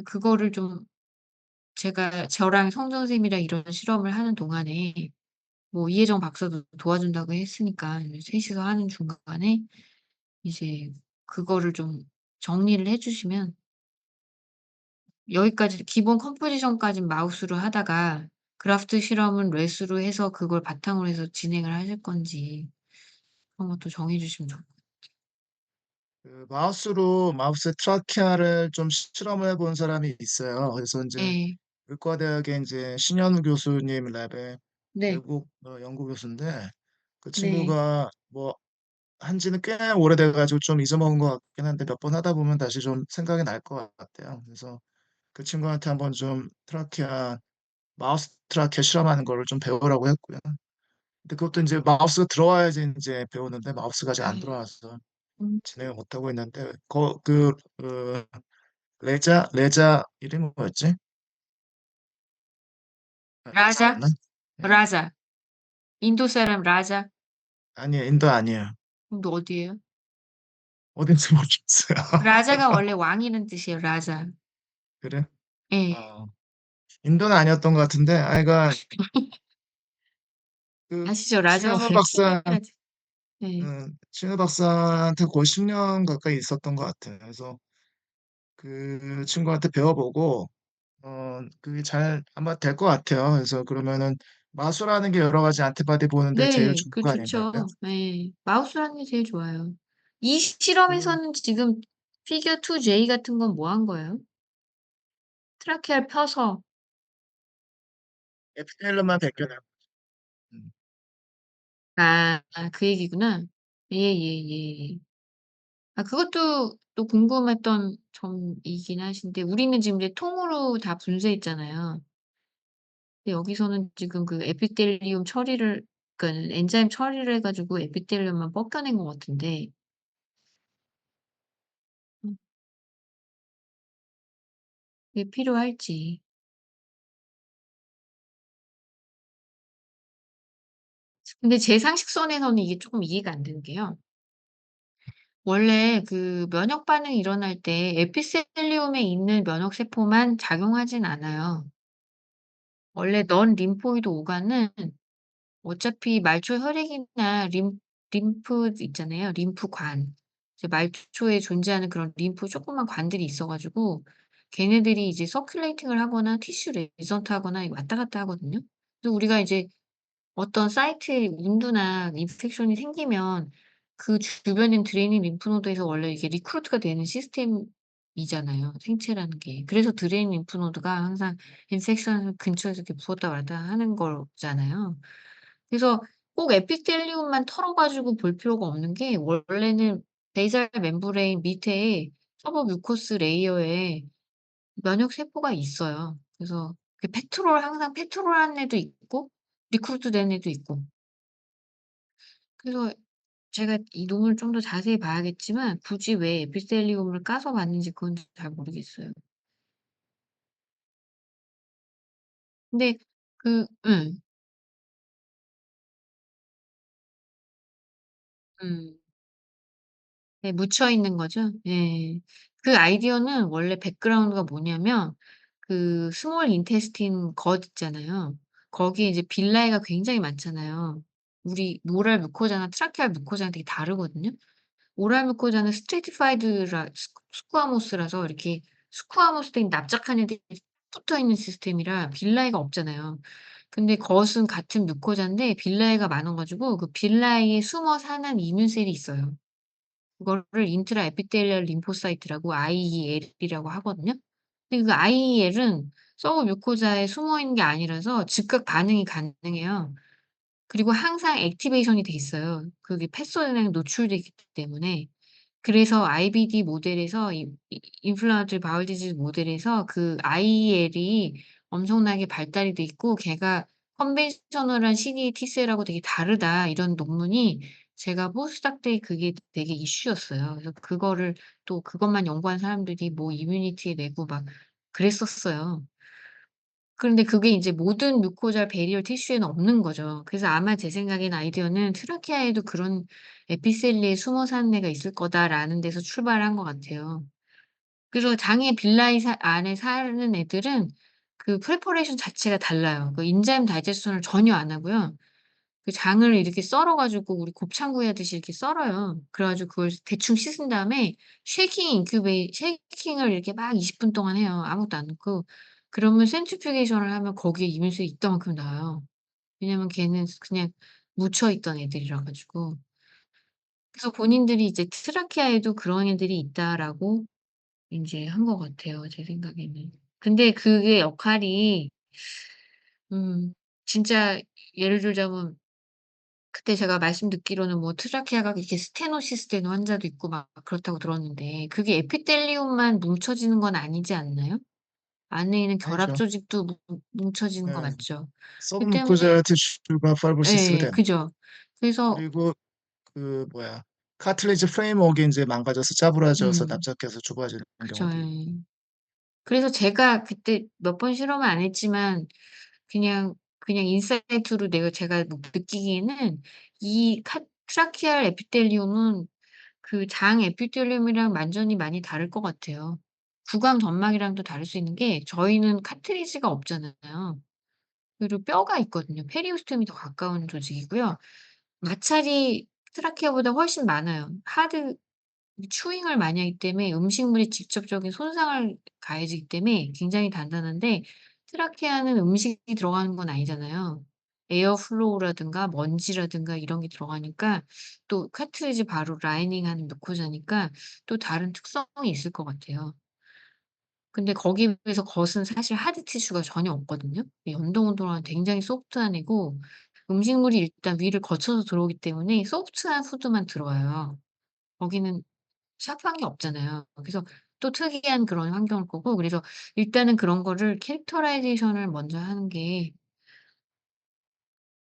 그거를 좀 제가 저랑 성정 선생님이랑 이런 실험을 하는 동안에 뭐 이혜정 박사도 도와준다고 했으니까 이제 셋이서 하는 중간에 이제 그거를 좀 정리를 해 주시면 여기까지 기본 컴포지션까진 마우스로 하다가 그라프트 실험은 레스로 해서 그걸 바탕으로 해서 진행을 하실 건지 그런 것도 정해 주시면 좋을 것 같아요. 그 마우스 트라키아를 좀 실험을 해본 사람이 있어요. 그래서 인제 예. 의과대학의 인제 신현우 교수님 랩에 네. 외국 연구 교수인데 그 네. 친구가 뭐 한 지는 꽤 오래돼 가지고 좀 잊어먹은 것 같긴 한데 몇 번 하다 보면 다시 좀 생각이 날 것 같아요. 그래서 그 친구한테 한번 좀 마우스 트라키아 실험하는 거를 좀 배우라고 했고요. 근데 그것도 인제 마우스가 들어와야지 인제 배우는데 마우스가 아직 안 아. 들어와서 음. 진행을 못 하고 있는데 레자 이름이 뭐였지? 아 라자? 레자였나? 예. 라자. 인도 사람 라자. 아니에요. 인도 아니에요. 그럼 너 어디예요? 어딘지 모르겠어요. 라자가 원래 왕이란 뜻이에요, 라자. 그래? 예. 어. 인도는 아니었던 것 같은데 그러니까 그 아시죠? 라자가 신현우 원래 박사 킹이란 뜻 예. 신현우 박사한테 거의 10년 가까이 있었던 것 같아요. 그래서 그 친구한테 배워보고 그게 잘 아마 될 것 같아요. 그래서 그러면은 마술하는 게 여러 가지 안티바디 보는데 제일 네. 좋은 그 거 아닌가요? 좋죠. 예. 마우스라는 게 제일 좋아요. 이 그 실험에서는 지금 피겨 2 J 같은 건 뭐 한 거예요? 트라키아를 펴서 에피텔리엄만 벗겨내고 음. 그 얘기구나. 예예예. 아 그것도 또 궁금했던 점이긴 하신데 우리는 지금 이제 통으로 다 분쇄했잖아요. 근데 여기서는 지금 그 에피텔리움 처리를 그러니까는 엔자임 처리를 해 가지고 에피텔리움만 벗겨낸 것 같은데 음 그게 필요할지. 근데 제 상식선에서는 이게 쪼끔 이해가 안 되는 게요. 원래 그 면역 반응이 일어날 때 에피셀리움에 있는 면역 세포만 작용하진 않아요. 원래 넌 림포이드 오가는 어차피 말초 혈액이나 림프 있잖아요. 림프관. 이제 말초에 존재하는 그런 림프 조그만 관들이 있어 가지고 걔네들이 이제 서큘레이팅을 하거나 티슈 레지던트 하거나 왔다 갔다 하거든요. 그래서 우리가 이제 어떤 사이트에 문두나 인펙션이 생기면 그 주변에 있는 드레이닝 림프노드에서 원래 이게 리크루트가 되는 시스템이잖아요, 생체라는 게. 그래서 드레이닝 림프노드가 항상 인펙션 근처에서 이렇게 부었다 말았다 하는 거잖아요. 그래서 꼭 에피텔리움만 털어 가지고 볼 필요가 없는 게 원래는 베이살 멤브레인 밑에 서버 뮤코스 레이어에 면역 세포가 있어요. 그래서 그 항상 페트롤하는 애도 있고 리크루트 된 애도 있고. 그래서 제가 이 논문을 좀 더 자세히 봐야겠지만 굳이 왜 에피텔리움을 까서 봤는지 그건 잘 모르겠어요. 근데 예. 음. 네, 묻혀 있는 거죠. 예. 그 아이디어는 원래 백그라운드가 뭐냐면 그 스몰 인테스틴 겉 있잖아요. 거기에 이제 빌라이가 굉장히 많잖아요. 우리 모랄 뮤코자나 트라케알 뮤코자랑 되게 다르거든요. 오랄 무코자는 스트래티파이드라 스쿠아모스라서 이렇게 스쿠아모스에 납작한 애들이 붙어 있는 시스템이라 빌라이가 없잖아요. 근데 겉은 같은 뮤코자인데 빌라이가 많아 가지고 그 빌라이에 숨어 사는 이뮨셀이 있어요. 그거를 인트라 에피텔리얼 림포사이트라고 IEL이라고 하거든요. 근데 그 IEL은 서브 뮤코자에 숨어 있는 게 아니라서 즉각 반응이 가능해요. 그리고 항상 액티베이션이 돼 있어요. 그게 패소젠에 노출돼 있기 때문에. 그래서 IBD 모델에서 이 인플라마토리 바울 디지즈 모델에서 그 IEL이 엄청나게 발달이 돼 있고 걔가 "컨벤셔널한 CD T셀하고 되게 다르다." 이런 논문이 제가 포스닥 때 그게 되게 이슈였어요. 그래서 그거를 또 그것만 연구한 사람들이 뭐 이뮤니티 내고 막 그랬었어요. 그런데 그게 인제 모든 뮤코잘 베리얼 티슈에는 없는 거죠. 그래서 아마 제 생각엔 아이디어는 '트라키아에도 그런 에피셀리에 숨어 사는 애가 있을 거다.'라는 데서 출발한 것 같아요. 그래서 장의 빌라이 안에 사는 애들은 그 프레퍼레이션 자체가 달라요. 그 인자임 다이제션을 전혀 안 하고요. 그 장을 이렇게 썰어 가지고 우리 곱창구이 하듯이 이렇게 썰어요. 그래 가지고 그걸 대충 씻은 다음에 쉐이킹을 이렇게 막 20분 동안 해요, 아무것도 안 넣고. 그러면 센트리퓨게이션을 하면 거기에 이물질이 이따만큼 나와요. 왜냐면 걔는 그냥 묻혀 있던 애들이라 가지고. 그래서 본인들이 이제 '트라키아에도 그런 애들이 있다.'라고 인제 한 것 같아요, 제 생각에는. 근데 그게 역할이 음 진짜 예를 들자면 그때 제가 말씀 듣기로는 뭐 트라키아가 이렇게 스테노시스 되는 환자도 있고 막 그렇다고 들었는데 그게 에피텔리움만 뭉쳐지는 건 아니지 않나요? 안에 있는 결합 아니죠. 조직도 뭉쳐지는 거 예. 맞죠? 그 때문에 서브무코자 티슈가 파이브로시스가 예, 되는 그죠. 그래서 그리고 그 뭐야 카틸리지 프레임워크가 인제 망가져서 짜부라져서 음 납작해서 좁아지는 그죠. 경우도 있고. 예. 그래서 제가 그때 몇 번 실험을 안 했지만 그냥 인사이트로 제가 뭐 느끼기에는 이 트라키알 에피텔리움은 그 장 에피텔리움이랑 완전히 많이 다를 것 같아요. 구강 점막이랑도 다를 수 있는 게 저희는 카트리지가 없잖아요. 그리고 뼈가 있거든요. 페리오스톰이 더 가까운 조직이고요. 마찰이 트라키아보다 훨씬 많아요. 추잉을 많이 하기 때문에 음식물이 직접적인 손상을 가해지기 때문에 굉장히 단단한데 트라케아는 음식이 들어가는 건 아니잖아요. 에어 플로우라든가 먼지라든가 이런 게 들어가니까 또 카트리지 바로 라이닝하는 뮤코자니까 또 다른 특성이 있을 것 같아요. 근데 거기에 비해서 겉은 사실 하드 티슈가 전혀 없거든요. 연동 운동화는 굉장히 소프트한 애고 음식물이 일단 위를 거쳐서 들어오기 때문에 소프트한 푸드만 들어와요. 거기는 샤프한 게 없잖아요. 그래서 또 특이한 그런 환경일 거고 그래서 일단은 그런 거를 캐릭터라이제이션을 먼저 하는 게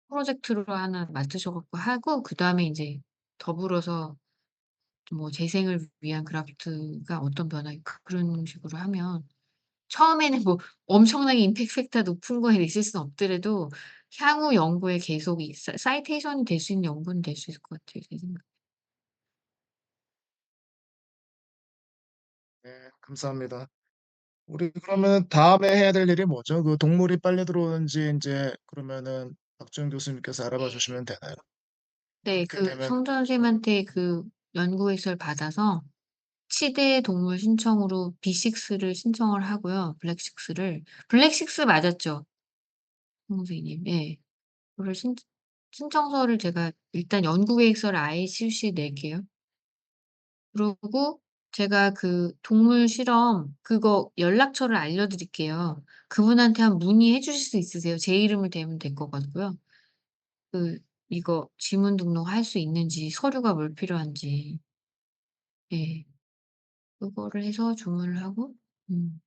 프로젝트로 하나 맡으셔 갖고 하고 그다음에 인제 더불어서 뭐 재생을 위한 그라프트가 어떤 변화가 그런 식으로 하면 처음에는 뭐 엄청나게 임팩트 팩터가 높은 거에 있을 수는 없더라도 향후 연구에 계속 이 사이테이션이 될 수 있는 연구는 될 수 있을 것 같아요, 제 생각에. 네. 감사합니다. 우리 그러면 다음에 해야 될 일이 뭐죠? 그 동물이 빨리 들어오는지 인제 그러면은 박지원 교수님께서 알아봐 주시면 되나요? 네. 그렇게 그 되면 성전 네. 선생님한테 그 연구 의사를 받아서 치대 동물 신청으로 B6를 신청을 하고요. 블랙식스를. 블랙식스 맞았죠? 선생님. 예. 그거를 신청서를 제가 일단 연구 계획서를 ICUC에 낼게요. 그러고 제가 그 동물 실험 그거 연락처를 알려 드릴게요. 그분한테 문의해 주실 수 있으세요? 제 이름을 대면 될 것 같고요. 그 이거 지문 등록할 수 있는지 서류가 뭘 필요한지. 예. 그거를 해서 주문을 하고 음.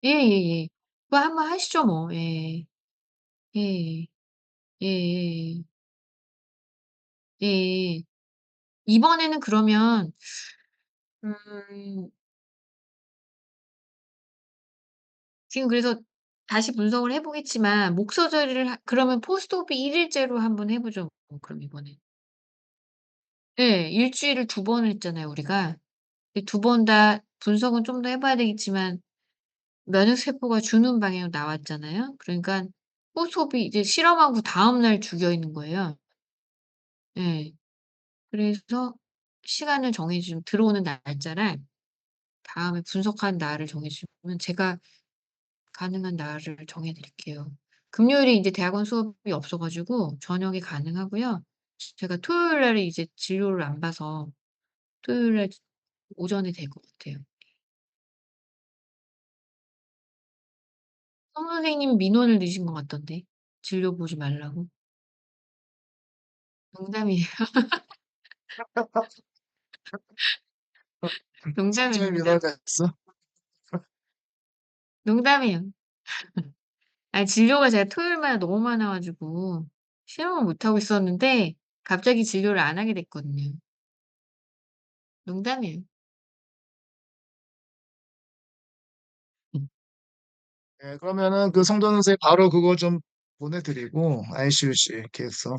예예예. 그거 한번 하시죠 뭐. 예. 예. 예예예. 예예. 이번에는 그러면 음 지금 그래서 다시 분석을 해 보겠지만 목 서저리를 그러면 포스트옵이 1 일째로 한번 해 보죠 뭐 그럼 이번엔. 예. 일 주일을 2번을 했잖아요 우리가. 이 2번 다 분석은 좀 더 해 봐야 되겠지만 면역 세포가 주는 방향으로 나왔잖아요. 그러니깐 포스트옵이 이제 실험하고 다음 날 죽여 있는 거예요. 예. 그래서 시간을 정해 주시면 들어오는 날짜랑 다음에 분석한 날을 정해 주시면 제가 가능한 날을 정해 드릴게요. 금요일에 인제 대학원 수업이 없어 가지고 저녁에 가능하고요. 제가 토요일 날에 이제 진료를 안 봐서 토요일 날 오전에 될 것 같아요. 송 선생님 민원을 넣으신 것 같던데 진료 보지 말라고. 농담이에요. 성적인 농담입니다. 민원가 있어? 농담이에요. 아니 진료가 제가 토요일마다 너무 많아 가지고 실험을 못 하고 있었는데 갑자기 진료를 안 하게 됐거든요. 농담이에요. 예, 그러면은 그 성도 선생님 바로 그거 좀 보내 드리고 ICUC 계획서.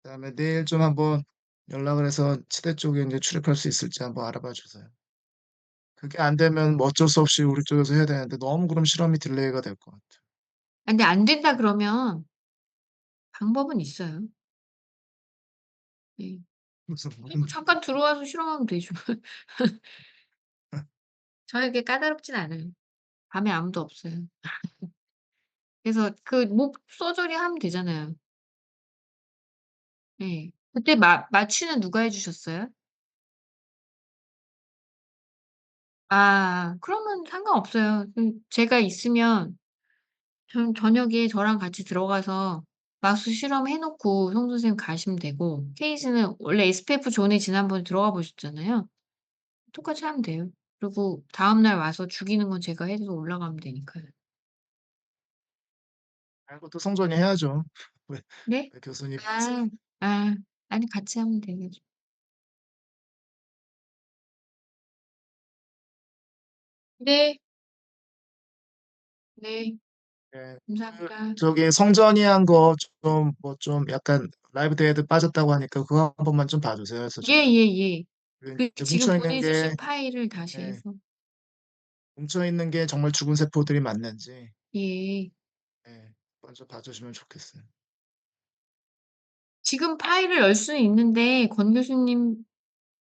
그다음에 내일 좀 한번 연락을 해서 치대 쪽에 인제 출입할 수 있을지 한번 알아봐 주세요. 그게 안 되면 뭐 어쩔 수 없이 우리 쪽에서 해야 되는데 너무 그럼 실험이 딜레이가 될 것 같아요. 아 근데 안 된다 그러면 방법은 있어요. 네. 무슨 뭐 잠깐 들어와서 실험하면 되죠. 저는 그렇게 까다롭진 않아요. 밤에 아무도 없어요. 그래서 그 목 서저리 하면 되잖아요. 예. 그때 마취는 누가 해 주셨어요? 그러면 상관없어요. 제가 있으면 저녁에 저랑 같이 들어가서 마수 실험해 놓고 송 선생님 가시면 되고 케이스는 원래 SPF 존에 지난번에 들어가 보셨잖아요. 똑같이 하면 돼요. 그리고 다음날 와서 죽이는 건 제가 해서 올라가면 되니까요. 아 그것도 성전이 해야죠. 왜 네? 왜 교수님이 하세요. 아. 아. 아니 같이 하면 되죠. 네. 네. 예. 그 감사합니다. 저기 성전이 한 거 좀 뭐 좀 약간 라이브 데이트 빠졌다고 하니까 그거 한 번만 좀 봐 주세요. 그래서 좀 예예예. 그 그 이제 지금 뭉쳐 있는 게 보내주신 파일을 다시 예 해서 뭉쳐 있는 게 정말 죽은 세포들이 맞는지 예. 예 먼저 봐 주시면 좋겠어요. 지금 파일을 열 수는 있는데 권 교수님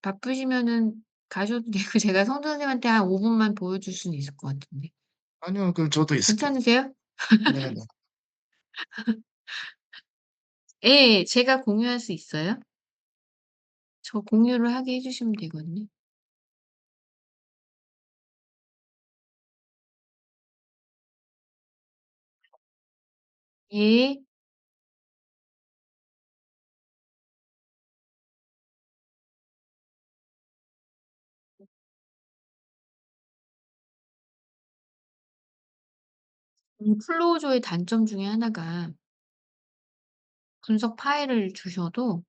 바쁘시면은 가셔도 되고 제가 성도 선생님한테 한 5 분만 보여줄 수는 있을 것 같은데. 아니요. 그 저도 있을게요. 괜찮으세요? 네네. 예. 제가 공유할 수 있어요? 저 공유를 하게 해 주시면 되거든요. 예. 플로우조의 단점 중에 하나가 분석 파일을 주셔도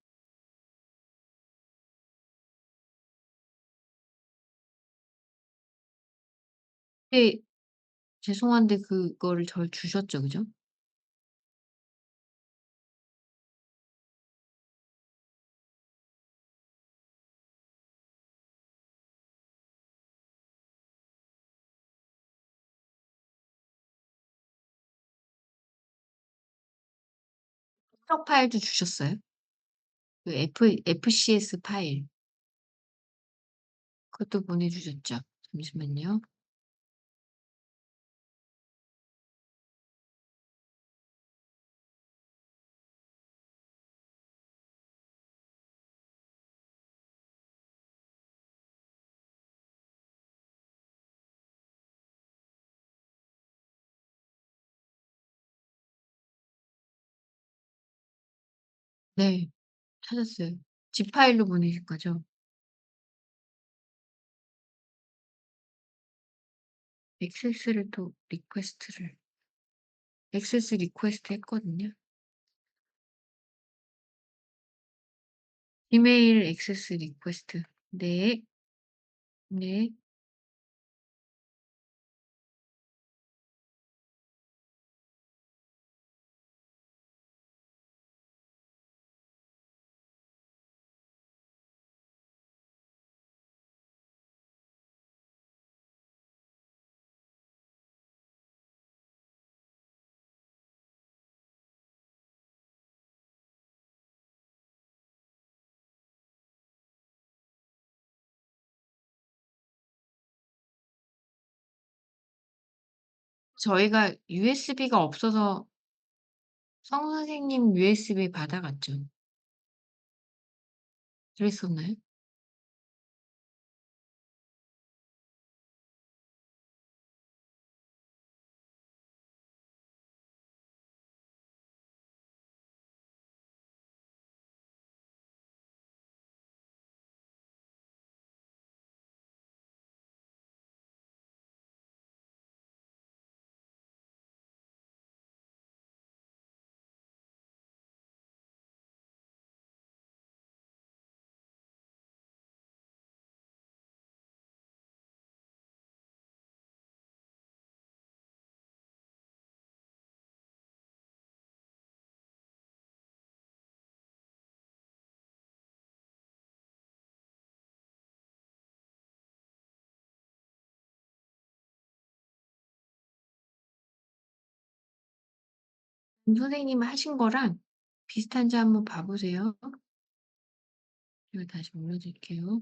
네. 죄송한데 그거를 저 주셨죠. 그죠? 해석 파일도 주셨어요? 그 FCS 파일 그것도 보내주셨죠? 잠시만요. 네. 찾았어요. 집 파일로 보내신 거죠? 액세스를 또 액세스 리퀘스트 했거든요. 이메일 액세스 리퀘스트. 네. 네. 저희가 USB가 없어서 성 선생님 USB 받아갔죠. 그랬었나요? 선생님이 하신 거랑 비슷한지 한번 봐 보세요. 제가 다시 올려 드릴게요.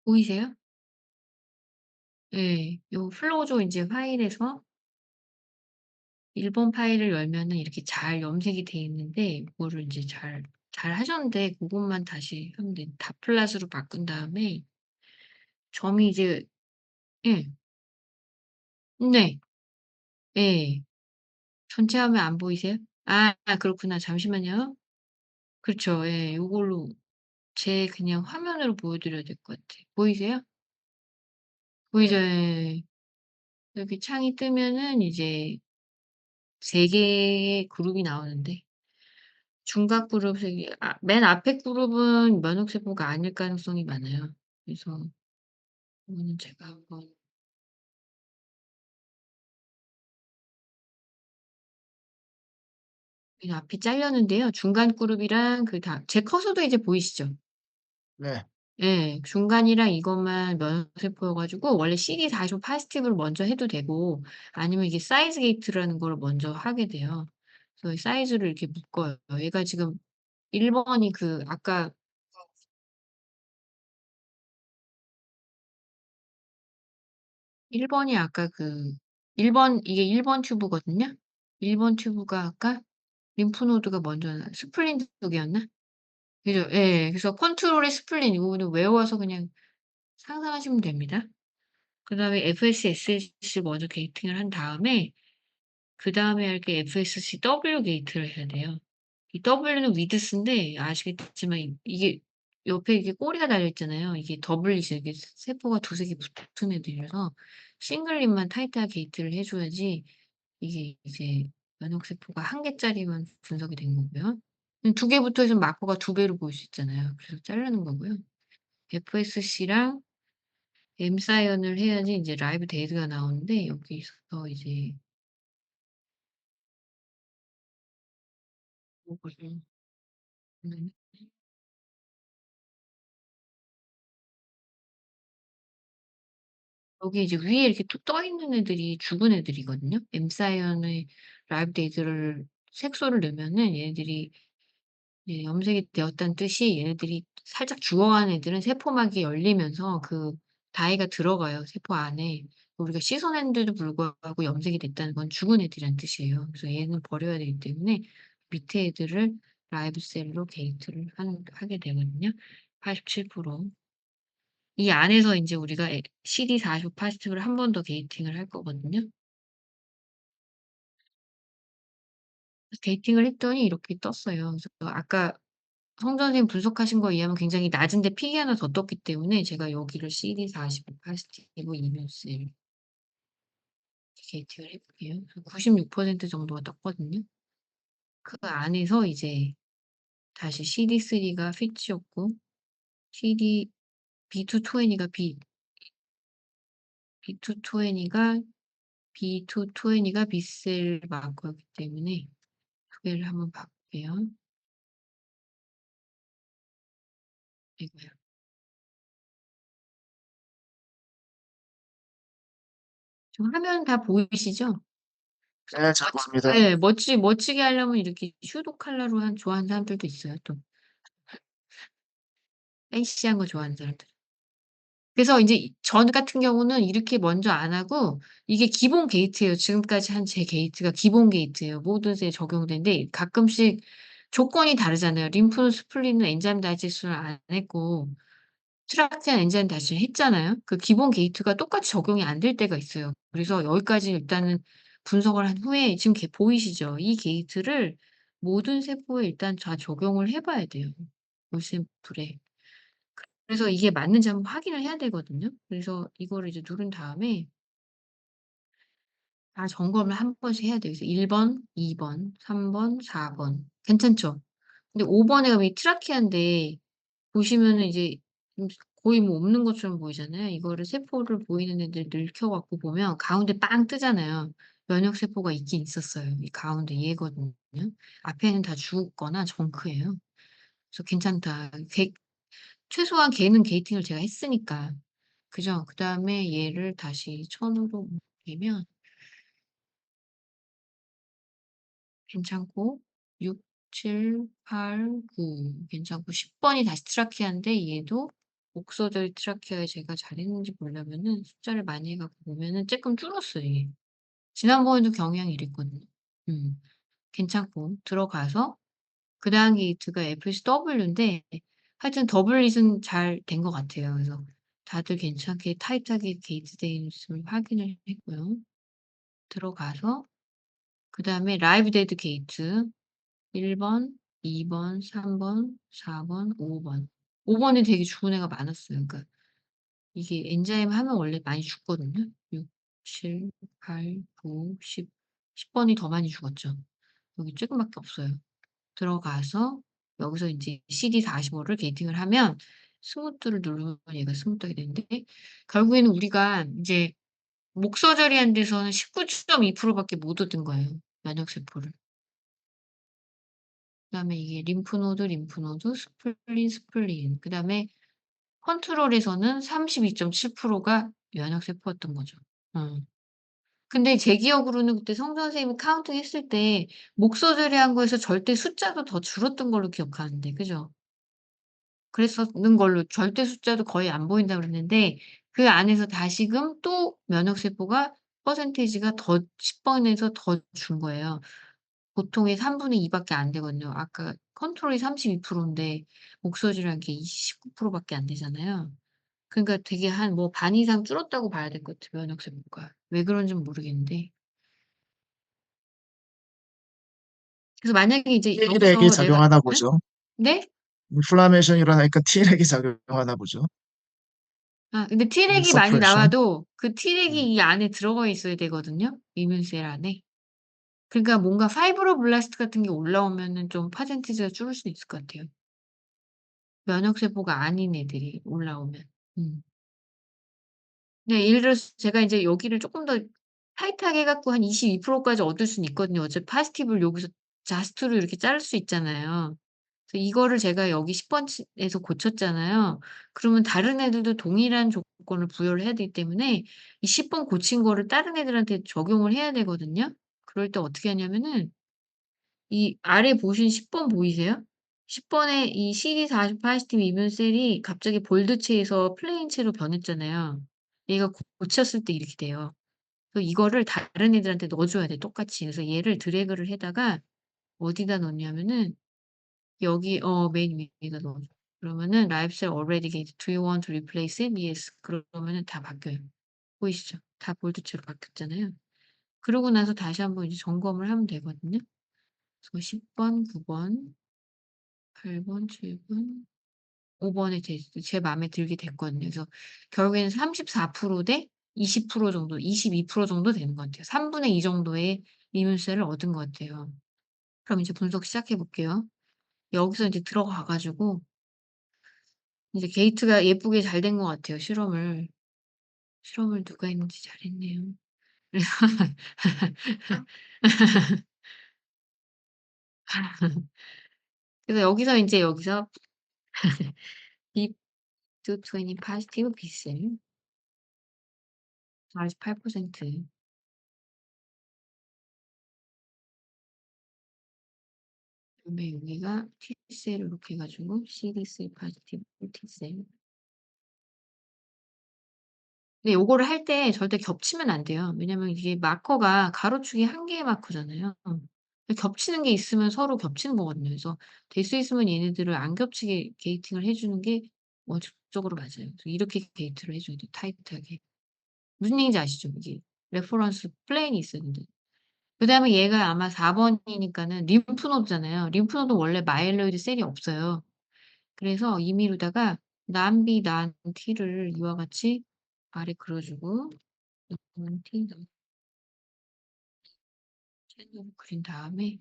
보이세요? 예. 요 플로우조 인제 파일에서 1번 파일을 열면은 이렇게 잘 염색이 돼 있는데 그거를 인제 잘하셨는데 고것만 다시 하면 돼. 닷플랫으로 바꾼 다음에 점이 이제 예. 네. 예. 전체 화면 안 보이세요? 그렇구나. 잠시만요. 그렇죠. 예. 요걸로 제 그냥 화면으로 보여 드려야 될 것 같아요. 보이세요? 보이죠? 예. 이렇게 창이 뜨면은 이제 3 개의 그룹이 나오는데 중간 그룹이 맨 앞에 그룹은 면역세포가 아닐 가능성이 많아요. 그래서 이거는 제가 한번 맨 앞이 잘렸는데요. 중간 그룹이랑 그다음 제 커서도 이제 보이시죠? 네. 예. 중간이랑 이것만 면세포여 가지고 원래 CD40 포지티브를 먼저 해도 되고 아니면 이게 사이즈 게이트라는 걸 먼저 하게 돼요. 그래서 이 사이즈를 이렇게 묶어요. 얘가 지금 1 번이 그 아까 1 번이 아까 그 1번 이게 1번 튜브거든요. 1번 튜브가 아까 림프 노드가 먼저 스플린 쪽이었나? 그죠. 예. 그래서 컨트롤의 스플린 이거는 외워서 그냥 상상하시면 됩니다. 그다음에 FSS를 먼저 게이팅을 한 다음에 그다음에 할 게 FSCW 게이트를 해야 돼요. 이 W는 위드스인데 아시겠지만 이게 옆에 이게 꼬리가 달려 있잖아요. 이게 더블리죠. 이게 세포가 두세 개 붙은 애들이라서 싱글릿만 타이트하게 게이트를 해 줘야지 이게 이제 면역 세포가 한 개짜리만 분석이 된 거고요. 두 개 붙어 있으면 마커가 두 배로 보일 수 있잖아요. 그래서 자르는 거고요. FSC랑 엠사이언을 해야지 인제 라이브 데이터가 나오는데 여기서 이제 요거를 음 여기 이제 위에 이렇게 또 떠 있는 애들이 죽은 애들이거든요. 엠사이언의 라이브 데이터를 색소를 넣으면은 얘네들이 이제 염색이 되었다는 뜻이 얘네들이 살짝 죽어가는 애들은 세포막이 열리면서 그 다이가 들어가요, 세포 안에. 우리가 씻어냈는데도 불구하고 염색이 됐다는 건 죽은 애들이란 뜻이에요. 그래서 얘는 버려야 되기 때문에 밑에 애들을 라이브 셀로 게이트를 하게 되거든요. 87%. 이 안에서 인제 우리가 CD45 파지티브를 한 번 더 게이팅을 할 거거든요. 그래서 게이팅을 했더니 이렇게 떴어요. 그래서 아까 송 선생님 분석하신 거에 의하면 굉장히 낮은데 픽이 하나 더 떴기 때문에 제가 여기를 CD45 파지티브 이뮤셀 이렇게 게이팅을 해 볼게요. 그래서 96% 정도가 떴거든요. 그 안에서 이제 다시 CD3가 피치였고 CD B220가 B220가 B220가 B셀 마커였기 때문에 두 개를 한번 봐 볼게요. 이거요. 지금 화면 다 보이시죠? 네, 잘 보입니다. 예. 멋지게 하려면 이렇게 슈도 컬러로 좋아하는 사람들도 있어요 또. 팬시한 거 좋아하는 사람들. 그래서 인제 저 같은 경우는 이렇게 먼저 안 하고 이게 기본 게이트예요. 지금까지 한 제 게이트가 기본 게이트예요. 모든 셀에 적용되는데 가끔씩 조건이 다르잖아요. 림프 스플릿은 엔자임 다이제스트를 안 했고 트라키아 엔자임 다이제스트를 했잖아요. 그 기본 게이트가 똑같이 적용이 안 될 때가 있어요. 그래서 여기까지 일단은 분석을 한 후에 지금 보이시죠? 이 게이트를 모든 세포에 일단 다 적용을 해 봐야 돼요, 올 샘플에. 그래서 이게 맞는지 한번 확인을 해야 되거든요. 그래서 이거를 이제 누른 다음에 다 점검을 한 번씩 해야 돼요. 그래서 1 번, 2 번, 3 번, 4 번. 괜찮죠? 근데 5 번에 가면 이 트라키아인데 보시면은 이제 거의 뭐 없는 것처럼 보이잖아요. 이거를 세포를 보이는 애들 늙혀 갖고 보면 가운데 빵 뜨잖아요. 면역 세포가 있긴 있었어요. 이 가운데 얘거든요. 앞에는 다 죽었거나 정크예요. 그래서 괜찮다. 최소한 걔는 게이팅을 제가 했으니까. 그죠? 그다음에 얘를 다시 1000 으로 옮기면 괜찮고 6, 7, 8, 9 괜찮고 10 번이 다시 트라키아인데 얘도 목소절 트라키아에 제가 잘했는지 보려면은 숫자를 많이 해 갖고 보면은 쪼끔 줄었어요 이게. 지난번에도 경향이 이랬거든요. 음. 괜찮고 들어가서 그다음 게이트가 FSW인데 하여튼 더블릿은 잘 된 것 같아요. 그래서 다들 괜찮게 타이트하게 게이트되어 있음을 확인을 했고요. 들어가서 그다음에 라이브 데드 게이트 1 번, 2 번, 3 번, 4 번, 5 번. 5 번에 되게 죽은 애가 많았어요. 그러니까 이게 엔자임 하면 원래 많이 죽거든요. 6, 7, 8, 9, 10. 10 번이 더 많이 죽었죠. 여기 조금밖에 없어요. 들어가서 여기서 인제 CD45를 게이팅을 하면 스무트를 누르면 얘가 스무트하게 되는데 결국에는 우리가 인제 목서저리한 데서는 19.2% 밖에 못 얻은 거예요, 면역 세포를. 그다음에 이게 림프 노드, 스플린. 그다음에 컨트롤에서는 32.7%가 면역 세포였던 거죠. 어. 근데 제 기억으로는 그때 성 선생님이 카운팅 했을 때 목서저리한 거에서 절대 숫자도 더 줄었던 걸로 기억하는데 그죠? 그랬었는 걸로 절대 숫자도 거의 안 보인다고 그랬는데 그 안에서 다시금 또 면역 세포가 퍼센테이지가 더 10 번에서 더 준 거예요. 보통의 3분의 2 밖에 안 되거든요. 아까 컨트롤이 32% 인데 목소리라는 게 19% 밖에 안 되잖아요. 그러니까 되게 한 뭐 반 이상 줄었다고 봐야 될 것 같아요, 면역 세포가. 왜 그런지는 모르겠는데. 그래서 만약에 이제 Treg이 여기서 내가 작용하나 예? 보죠. 네? 인플라메이션이 일어나니까 Treg이 작용하나 보죠. 아 근데 이mmune Treg이 많이 suppression. 나와도 그 네. Treg이 이 안에 들어가 있어야 되거든요, 이뮨셀 안에. 그러니까 뭔가 파이브로블라스트 같은 게 올라오면은 좀 퍼센티지가 줄을 수는 있을 것 같아요. 면역 세포가 아닌 애들이 올라오면. 음. 네. 예를 들어서 제가 인제 여기를 쪼끔 더 타이트하게 해 갖고 한 22% 까지 얻을 수는 있거든요. 어차피 파지티브를 여기서 자스트로 이렇게 자를 수 있잖아요. 그래서 이거를 제가 여기 10 번치 에서 고쳤잖아요. 그러면 다른 애들도 동일한 조건을 부여를 해야 되기 때문에 이 10번 고친 거를 다른 애들한테 적용을 해야 되거든요. 그럴 때 어떻게 하냐면은 이 아래 보신 10번 보이세요? 10 번에 이 CD40 파지티브 이뮨 셀이 갑자기 볼드체에서 플레인체로 변했잖아요. 얘가 고쳤을 때 이렇게 돼요. 그래서 이거를 다른 애들한테 넣어 줘야 돼 똑같이. 그래서 얘를 드래그를 해다가 어디다 넣냐면은 여기 맨 위에다 넣어 줘. 그러면은 Live cell already gated. Do you want to replace it? Yes. 그러면은 다 바뀌어요. 보이시죠? 다 볼드체로 바뀌었잖아요. 그러고 나서 다시 한번 이제 점검을 하면 되거든요. 그래서 10 번, 9 번, 8 번, 7 번, 5 번에 제 마음에 들게 됐거든요. 그래서 결국에는 34% 대 20% 정도, 22% 정도 되는 것 같아요. 2 정도의 이뮨셀을 얻은 것 같아요. 그럼 이제 분석 시작해 볼게요. 여기서 인제 들어가 가지고 이제 게이트가 예쁘게 잘 된 것 같아요, 실험을. 실험을 누가 했는지 잘했네요. 그래서 그래서 여기서 인제 여기서 딥 to 20 positive B셀 48%. 그다음에 여기가 T셀을 이렇게 해 가지고 CD3 positive T셀. 근데 요거를 할 때 절대 겹치면 안 돼요. 왜냐면 이게 마커가 가로축이 한 개의 마커잖아요. 겹치는 게 있으면 서로 겹치는 거거든요. 그래서 될 수 있으면 얘네들을 안 겹치게 게이팅을 해 주는 게 원칙적으로 맞아요. 그래서 이렇게 게이트를 해 줘야 돼요, 타이트하게. 무슨 얘기인지 아시죠? 이게 레퍼런스 플레인이 있어야 된다. 그다음에 얘가 아마 4 번이니까는 림프 노드잖아요. 림프 노드는 원래 마이엘로이드 셀이 없어요. 그래서 임의로다가 남비 난 T를 이와 같이 아래 그려 주고 T 셋으로 그린 다음에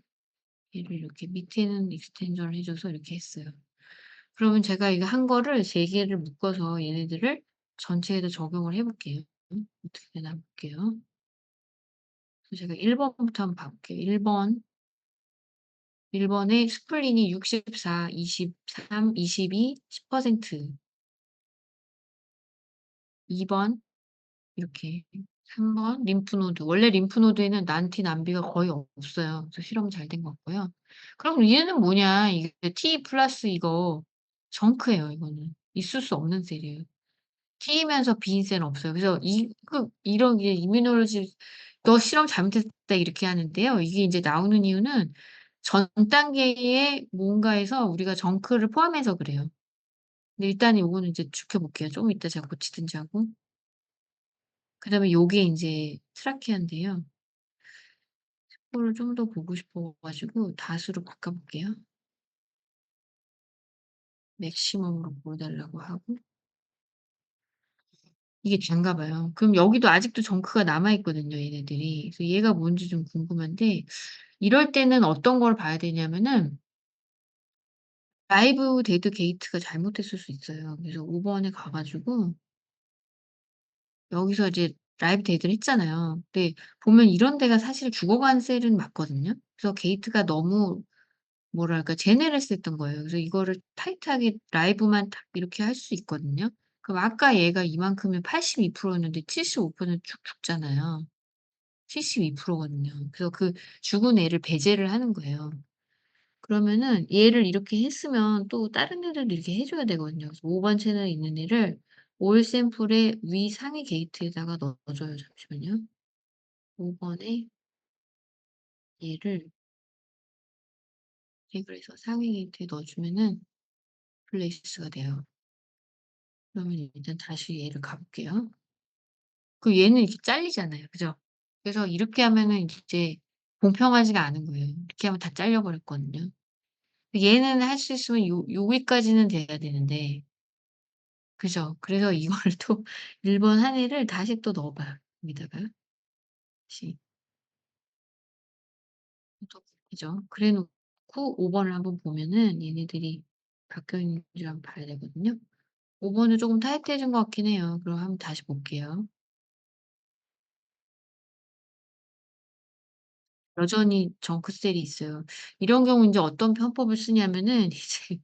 얘를 이렇게 밑에는 익스텐전을 해 줘서 이렇게 했어요. 그러면 제가 이거 한 거를 3 개를 묶어서 얘네들을 전체에다 적용을 해 볼게요. 어떻게 되나 볼게요. 그래서 제가 1 번부터 한번 봐 볼게요. 1 번, 1 번에 스플린이 64, 23, 22, 10%. 2 번 이렇게 3번 림프 노드. 원래 림프 노드에는 난티 난비가 거의 없어요. 그래서 실험 잘 된 것 같고요. 그럼 얘는 뭐냐. 이게 T 플러스 이거 정크예요 이거는. 있을 수 없는 셀이에요. T이면서 B인 셀은 없어요. 그래서 이런 게 이뮤놀로지 "너 실험 잘못했다." 이렇게 하는데요. 이게 인제 나오는 이유는 전 단계의 뭔가에서 우리가 정크를 포함해서 그래요. 근데 일단 요거는 이제 지켜 볼게요. 좀 이따 제가 고치든지 하고. 그다음에 요게 인제 트라키아인데요. 이거를 좀 더 보고 싶어 가지고 다수로 바꿔 볼게요. 맥시멈으로 보여 달라고 하고 이게 단가 봐요. 그럼 여기도 아직도 정크가 남아 있거든요, 얘네들이. 그래서 얘가 뭔지 좀 궁금한데 이럴 때는 어떤 걸 봐야 되냐면은 라이브 데드 게이트가 잘못됐을 수 있어요. 그래서 5 번에 가 가지고 여기서 이제 라이브 데이트를 했잖아요. 근데 보면 이런 데가 사실 죽어간 셀은 맞거든요. 그래서 게이트가 너무 뭐랄까 제네러스했던 거예요. 그래서 이거를 타이트하게 라이브만 딱 이렇게 할 수 있거든요. 그럼 아까 얘가 이만큼이면 82% 였는데 75%는 쭉 죽잖아요. 72% 거든요. 그래서 그 죽은 애를 배제를 하는 거예요. 그러면은 얘를 이렇게 했으면 또 다른 애들도 이렇게 해 줘야 되거든요. 그래서 5번 채널에 있는 애를 올 샘플의 위 상위 게이트에다가 넣어 줘요. 잠시만요. 5 번에 얘를 객을 해서 상위 게이트에 넣어 주면은 플레이스가 돼요. 그러면 일단 다시 얘를 가 볼게요. 그 얘는 이렇게 잘리잖아요. 그죠? 그래서 이렇게 하면은 이제 공평하지가 않은 거예요. 이렇게 하면 다 잘려 버렸거든요. 얘는 할 수 있으면 여기까지는 돼야 되는데 그죠? 그래서 이거를 또 1번 한 애를 다시 또 넣어 봐요 여기다가. 다시 또 그죠? 그래 놓고 5 번을 한번 보면은 얘네들이 바뀌어 있는지 한번 봐야 되거든요. 5 번은 쪼금 타이트해진 것 같긴 해요. 그럼 한번 다시 볼게요. 여전히 정크셀이 있어요. 이런 경우 인제 어떤 편법을 쓰냐면은 이제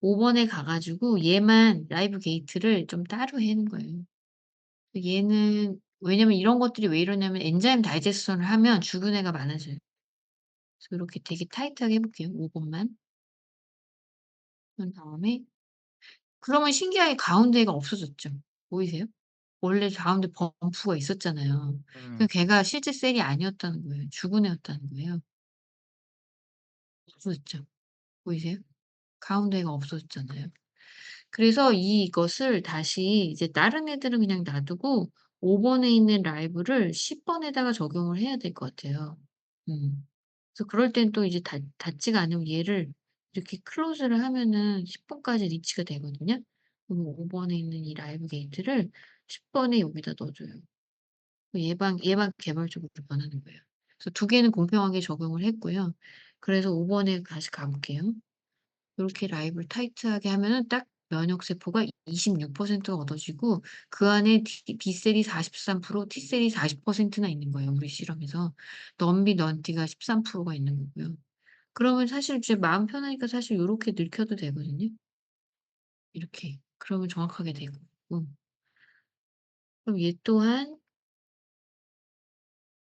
5 번에 가 가지고 얘만 라이브 게이트를 좀 따로 해는 거예요. 얘는 왜냐면 이런 것들이 왜 이러냐면 엔자임 다이제스션을 하면 죽은 애가 많아져요. 그래서 요렇게 되게 타이트하게 해 볼게요, 5 번만. 그런 다음에 그러면 신기하게 가운데가 없어졌죠. 보이세요? 원래 가운데 범프가 있었잖아요. 그 음. 걔가 실제 셀이 아니었다는 거예요. 죽은 애였다는 거예요. 없어졌죠. 보이세요? 가운데가 없어졌잖아요. 그래서 이것을 다시 이제 다른 애들은 그냥 놔두고 5 번에 있는 라이브를 10 번에다가 적용을 해야 될 것 같아요. 음. 그래서 그럴 땐 또 이제 닿지가 않으면 얘를 이렇게 클로즈를 하면은 10 번까지 리치가 되거든요. 그럼 5 번에 있는 이 라이브 게이트를 10 번에 여기다 넣어 줘요. 얘만 개별적으로 변하는 거예요. 그래서 두 개는 공평하게 적용을 했고요. 그래서 5 번에 다시 가 볼게요. 요렇게 라이브를 타이트하게 하면은 딱 면역 세포가 26%가 얻어지고 그 안에 B셀이 43% T셀이 40%나 있는 거예요, 우리 실험에서. 넌티가 13%가 있는 거고요. 그러면 사실 이제 마음 편하니까 사실 요렇게 늙혀도 되거든요. 이렇게. 그러면 정확하게 되고. 그럼 얘 또한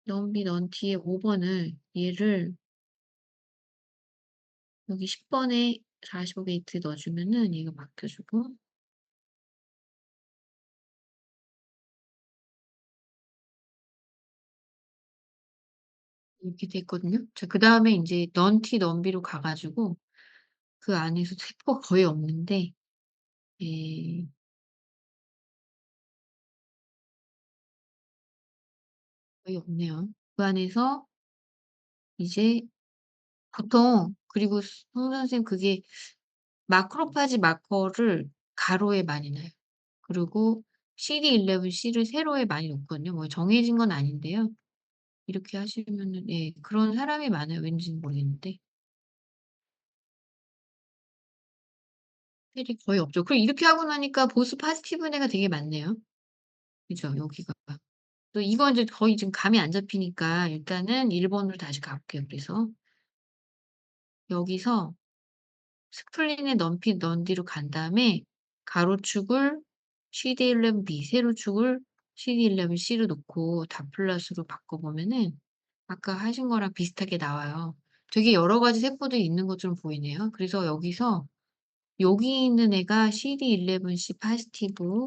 넌티의 5 번을 얘를 여기 10 번에 45 게이트 넣어 주면은 얘가 바뀌어 주고 이렇게 됐거든요. 자 그다음에 인제 넌비로 가 가지고 그 안에서 세포가 거의 없는데 예 거의 없네요. 그 안에서 이제 보통 그리고 송 선생님 그게 마크로파지 마커를 가로에 많이 놔요. 그리고 CD11C를 세로에 많이 놓거든요. 뭐 정해진 건 아닌데요. 이렇게 하시면은 예 그런 사람이 많아요, 왠지는 모르겠는데. 셀이 거의 없죠. 그리고 이렇게 하고 나니까 보스 파지티브한 애가 되게 많네요. 그죠, 여기가. 또 이건 이제 거의 지금 감이 안 잡히니까 일단은 1 번으로 다시 가 볼게요. 그래서 여기서 스플린의 넌디로 간 다음에 가로축을 CD11B 세로축을 CD11C로 놓고 닷플러스로 바꿔 보면은 아까 하신 거랑 비슷하게 나와요. 되게 여러 가지 세포들이 있는 것처럼 보이네요. 그래서 여기서 여기 있는 애가 CD11C 파지티브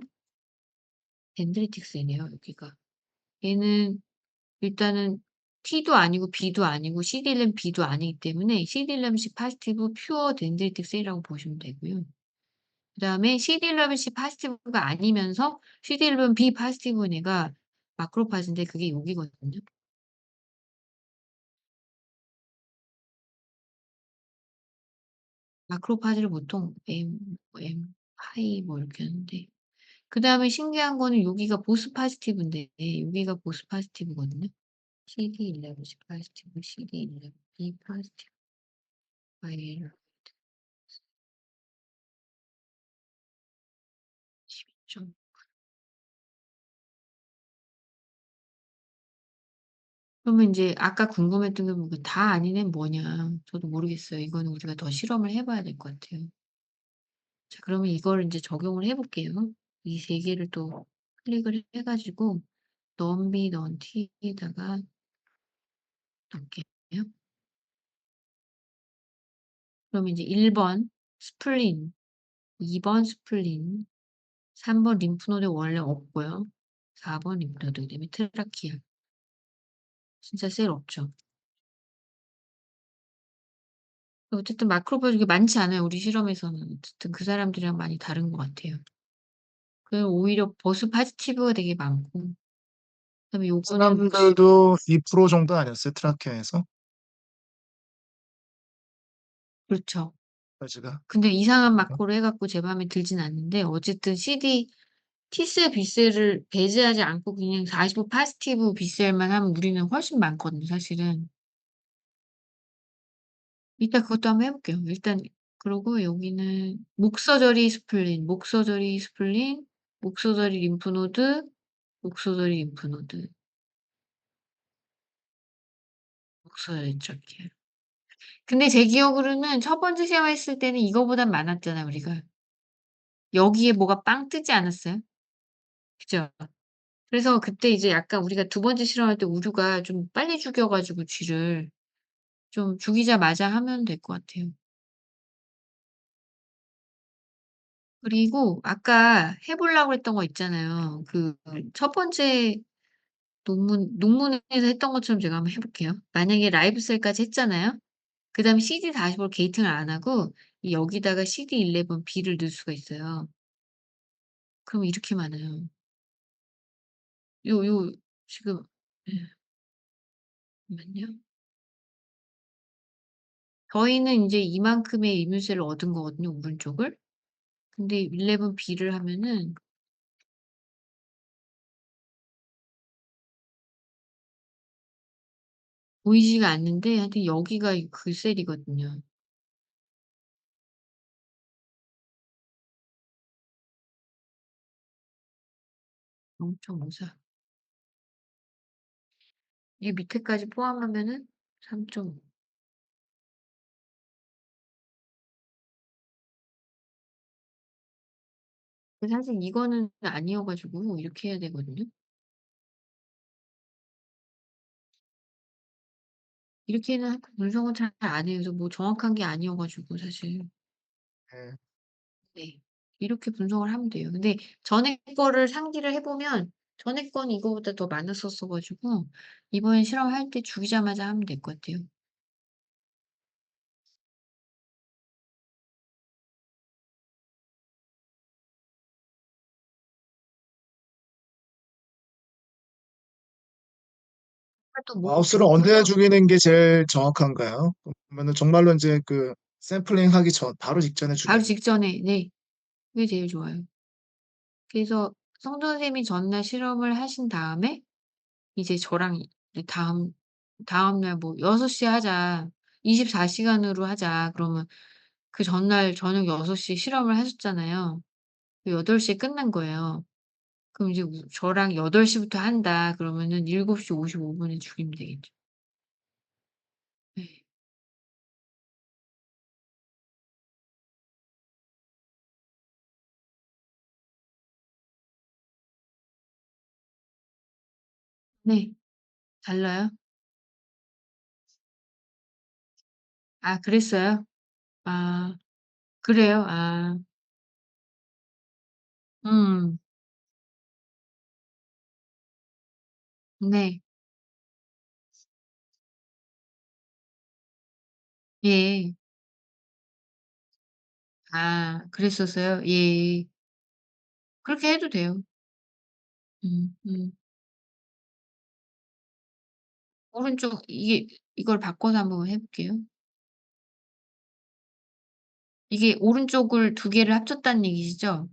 덴드리틱스이네요, 여기가. 얘는 일단은 T도 아니고 B도 아니고 CD11B도 아니기 때문에 CD11C 파지티브 퓨어 덴드리틱 셀이라고 보시면 되고요. 그다음에 CD11C 파지티브가 아니면서 CD11B 파지티브인 애가 마크로파지인데 그게 여기거든요. 마크로파지를 보통 파이 뭐 이렇게 하는데 그다음에 신기한 거는 여기가 보스 파지티브인데 여기가 보스 파지티브거든요. CD11C 파지티브, CD11B 파지티브 파일 12점. 그러면 인제 아까 궁금했던 게 뭐 다 아닌 애는 뭐냐. 저도 모르겠어요. 이거는 우리가 더 실험을 해 봐야 될 것 같아요. 자 그러면 이거를 인제 적용을 해 볼게요. 이 세 개를 또 클릭을 해 가지고 넌티에다가 넣을게요. 그러면 이제 1번 스플린, 2번 스플린, 3번 림프노드 원래 없고요. 4번 림프노드 그다음에 트라키아. 진짜 셀 없죠. 어쨌든 마크로파지 그렇게 많지 않아요, 우리 실험에서는. 어쨌든 그 사람들이랑 많이 다른 것 같아요. 그 오히려 보스 파지티브가 되게 많고 그다음에 요거는 사람들도 2% 정도 아니었어요? 트라키아에서? 그렇죠. 파지가? 근데 이상한 그래요? 마커로 해 갖고 제 마음에 들진 않는데 어쨌든 T셀, B셀을 배제하지 않고 그냥 45 파지티브 B셀만 하면 우리는 훨씬 많거든요 사실은. 이따 그것도 한번 해 볼게요. 일단 그러고 여기는 목서저리 스플린, 목서저리 스플린, 목서저리 림프노드, 목서저리 림프노드, 없어졌죠 이게. 근데 제 기억으로는 첫 번째 시험했을 때는 이거보단 많았잖아요 우리가. 여기에 뭐가 빵 뜨지 않았어요? 그죠? 그래서 그때 이제 약간 우리가 두 번째 실험할 때 우류가 좀 빨리 죽여 가지고 쥐를 좀 죽이자마자 하면 될 것 같아요. 그리고 아까 해 보려고 했던 거 있잖아요. 그 첫 번째 논문에서 했던 것처럼 제가 한번 해 볼게요. 만약에 라이브 셀까지 했잖아요. 그다음에 CD44를 게이팅을 안 하고 이 여기다가 CD11B를 넣을 수가 있어요. 그럼 이렇게 많아요. 요 지금 예 잠깐만요. 저희는 인제 이만큼의 이물질을 얻은 거거든요, 오른쪽을. 근데 11B를 하면은 보이지가 않는데 하여튼 여기가 그 셀이거든요. 엄청 오사 이 밑에까지 포함하면은 3.5 근데 사실 이거는 아니어 가지고 이렇게 해야 되거든요. 이렇게는 하여튼 분석은 잘 안 해요. 그래서 뭐 정확한 게 아니어 가지고 사실. 예. 네. 이렇게 분석을 하면 돼요. 근데 전에 거를 상기를 해 보면 전에 거는 이거보다 더 많았었어 가지고 이번에 실험할 때 죽이자마자 하면 될 것 같아요. 아 또 뭐가 마우스를 언제 그렇고요. 죽이는 게 제일 정확한가요? 그러면은 정말로 인제 그 샘플링 하기 전 바로 직전에 바로 죽이는 직전에 네. 그게 제일 좋아요. 그래서 성도 선생님이 전날 실험을 하신 다음에 이제 저랑 이제 다음날 뭐 "6 시에 하자. 24 시간으로 하자." 그러면 그 전날 저녁 6 시에 실험을 하셨잖아요. 그 8 시에 끝난 거예요. 그럼 이제 저랑 "8 시부터 한다." 그러면은 7시 55 분에 죽이면 되겠죠. 네. 네. 달라요? 아 그랬어요? 아 그래요? 아. 음. 네. 예. 아 그랬었어요? 예. 그렇게 해도 돼요. 음 음. 오른쪽 이걸 바꿔서 한번 해 볼게요. 이게 오른쪽을 두 개를 합쳤다는 얘기시죠?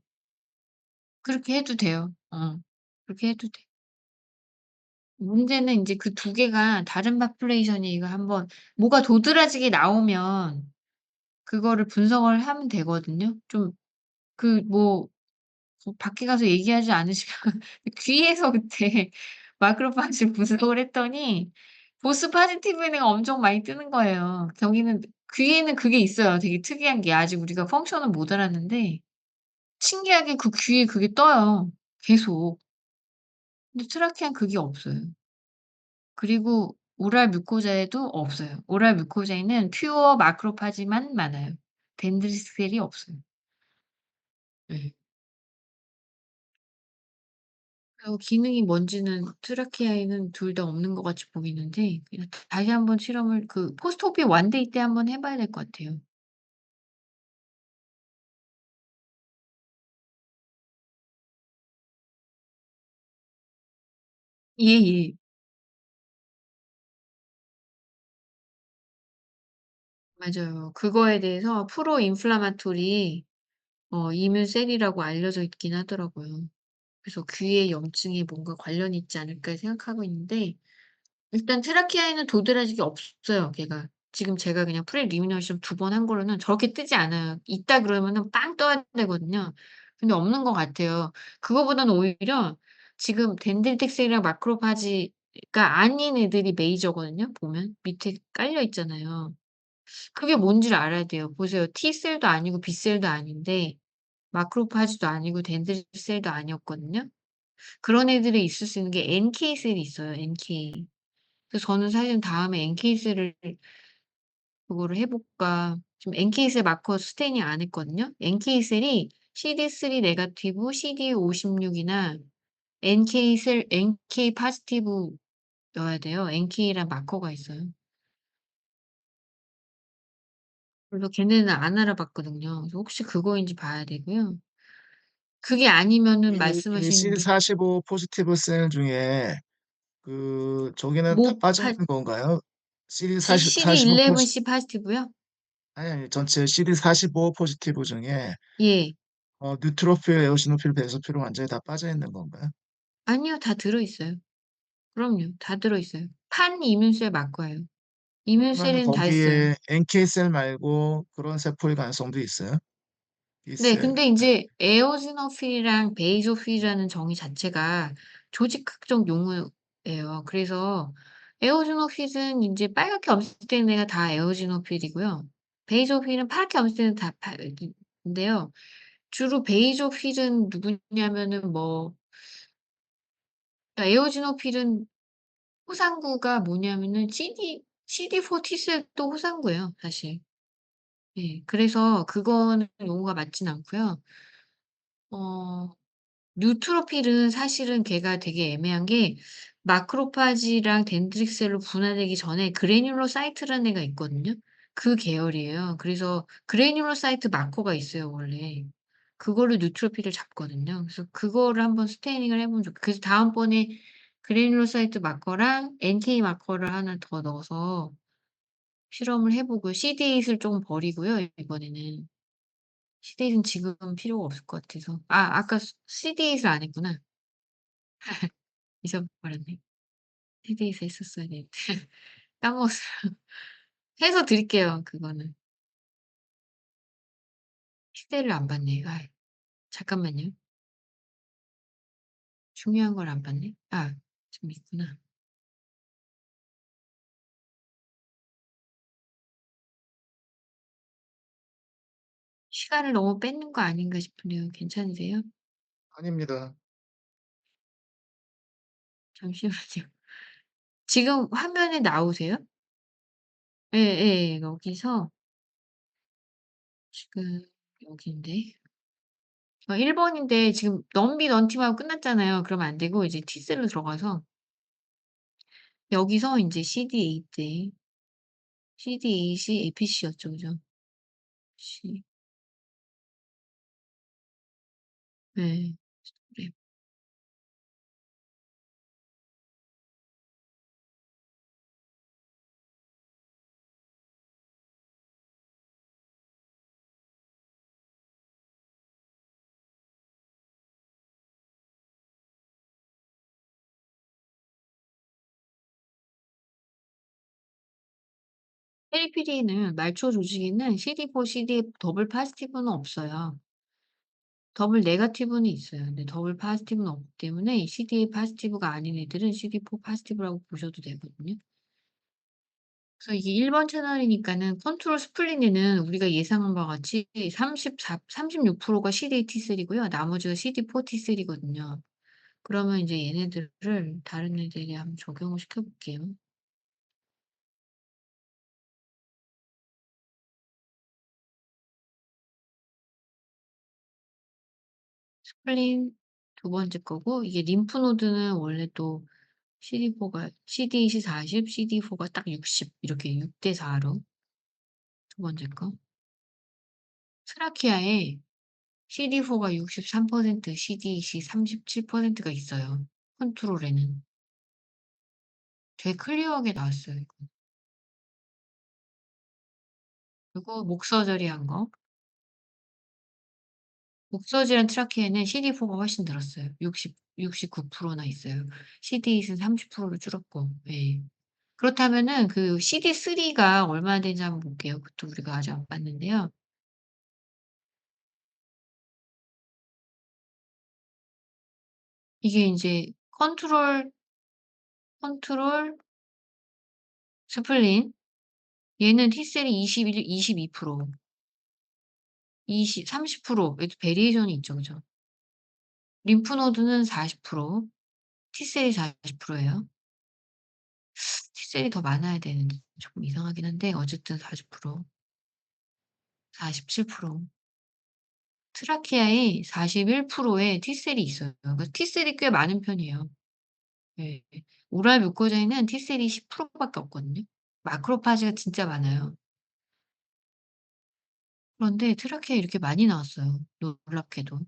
그렇게 해도 돼요. 그렇게 해도 돼. 문제는 인제 그 두 개가 다른 파퓰레이션이 이거 한번 뭐가 도드라지게 나오면 그거를 분석을 하면 되거든요. 좀 그 뭐 밖에 가서 얘기하지 않으시면 귀에서 그때 마크로파지 분석을 했더니 보스 파지티브 는 엄청 많이 뜨는 거예요. 저기는 귀에는 그게 있어요. 되게 특이한 게 아직 우리가 펑션을 못 알았는데 신기하게 그 귀에 그게 떠요 계속. 근데 트라키에는 그게 없어요. 그리고 오랄 뮤코자에도 없어요. 오랄 뮤코자에는 퓨어 마크로파지만 많아요. 덴드리스 셀이 없어요. 예. 그리고 기능이 뭔지는 트라키아에는 둘 다 없는 것 같이 보이는데 그냥 다시 한번 실험을 그 포스트 오피 원데이 때 한번 해 봐야 될 것 같아요. 예예. 맞아요. 그거에 대해서 프로 인플라마토리 이뮨 셀이라고 알려져 있긴 하더라고요. 그래서 '귀에 염증에 뭔가 관련이 있지 않을까.' 생각하고 있는데 일단 트라키아에는 도드라지가 없어요 걔가. 지금 제가 그냥 프리리미널 시험 2번 한 거로는 저렇게 뜨지 않아요. 있다 그러면은 빵 떠야 되거든요. 근데 없는 것 같아요. 그거보다는 오히려 지금 덴드리틱셀이랑 마크로파지 그러니까 아닌 애들이 메이저거든요 보면. 밑에 깔려 있잖아요. 그게 뭔지를 알아야 돼요. 보세요. T셀도 아니고 B셀도 아닌데 마크로파지도 아니고 덴드리셀도 아니었거든요. 그런 애들에 있을 수 있는 게 NK셀이 있어요, NK. 그래서 저는 사실은 다음에 NK셀을 그거를 해 볼까 지금 NK셀 마커 스테이닝 안 했거든요. NK셀이 CD3 네거티브, CD56 이나 NK셀 NK 포지티브여야 돼요. NK란 마커가 있어요. 그래서 걔네는 안 알아봤거든요. 그래서 혹시 그거인지 봐야 되고요. 그게 아니면은 이 말씀하신 뉴 CD45 포지티브 셀 중에 그 저기는 다 모 빠져 파 있는 건가요? C CD45 포지 CD11C 포지티브요? 아니 전체 CD45 포지티브 중에 예. 뉴트로필, 에오시노필, 베소필은 완전히 다 빠져 있는 건가요? 아니요. 다 들어 있어요. 그럼요. 다 들어 있어요. 판 이뮨셀 마커예요. 그러면은 이뮨셀은 다 있어요. 거기에 NK 셀 말고 그런 세포일 가능성도 있어요? 네. B셀. 근데 인제 에오지노필이랑 베이소필이라는 정의 자체가 조직 확정 용어예요. 그래서 에오지노필은 인제 빨갛게 염색된 애가 다 에오지노필이고요. 베이소필은 파랗게 염색된 다 인데요. 주로 베이소필은 누구냐면은 뭐 그러니까 에오지노필은 호상구가 뭐냐면은 CD4 T셀도 호상구예요 사실. 예. 그래서 그거는 용어가 맞진 않고요. 어 뉴트로필은 사실은 걔가 되게 애매한 게 마크로파지랑 덴드릭셀로 분화되기 전에 그래뉼로사이트라는 애가 있거든요. 그 계열이에요. 그래서 그래뉼로사이트 마커가 있어요 원래. 그걸로 뉴트로필을 잡거든요. 그래서 그거를 한번 스테이닝을 해 보면 그래서 다음번에 그래뉼로사이트 마커랑 NK 마커를 하나 더 넣어서 실험을 해 보고요. CD8을 쪼금 버리고요 이번에는. CD8은 지금은 필요가 없을 것 같아서. 아까 CD8을 안 했구나. 잊어버렸네. CD8을 했었어야 되는데. 까먹었어요. 해서 드릴게요 그거는. 시대를 안 봤네. 잠깐만요. 중요한 걸 안 봤네. 좀 있구나. 시간을 너무 뺏는 거 아닌가 싶은데요. 괜찮으세요? 아닙니다. 잠시만요. 지금 화면에 나오세요? 예예. 여기서 지금 여기인데 1 번인데 지금 넘비 넌팀하고 끝났잖아요. 그러면 안 되고 이제 T셀로 들어가서 여기서 인제 CD8 CD8이 APC였죠. 그죠? C 네. 네. 페리피리는 말초 조직에는 CD4, CD8 더블 파지티브는 없어요. 더블 네거티브는 있어요. 근데 더블 파지티브는 없기 때문에 CD8 파지티브가 아닌 애들은 CD4 파지티브라고 보셔도 되거든요. 그래서 이게 1번 채널이니까는 컨트롤 스플릿에는 우리가 예상한 바와 같이 36%가 CD8 T셀이고요. 나머지가 CD4 T셀이거든요. 그러면 인제 얘네들을 다른 애들에 한번 적용을 시켜 볼게요. 스플린 두 번째 거고 이게 림프 노드는 원래 또 CD4가 CD8이 40, CD4가 딱 60 이렇게 6대 4로 두 번째 거. 트라키아에 CD4가 63% CD8이 37%가 있어요, 컨트롤에는. 되게 클리어하게 나왔어요 이거. 그리고 목 서저리한 거. 목 서지한 트라키에는 CD4가 훨씬 늘었어요. 69%나 있어요. CD8은 30%로 줄었고. 예. 그렇다면은 그 CD3가 얼마나 되는지 한번 볼게요. 그것도 우리가 아직 안 봤는데요. 이게 인제 컨트롤 컨트롤, 스플린. 얘는 T셀이 21, 22%, 20, 30%, 얘도 베리에이션이 있죠. 그죠? 림프노드는 40%, T셀이 40%예요. T셀이 더 많아야 되는데 조금 이상하긴 한데 어쨌든 40%, 47%. 트라키아에 41%의 T셀이 있어요. 그러니까 T셀이 꽤 많은 편이에요. 예. 오랄 뮤코자에는 T셀이 10% 밖에 없거든요. 마크로파지가 진짜 많아요. 그런데 트라키아에 이렇게 많이 나왔어요, 놀랍게도.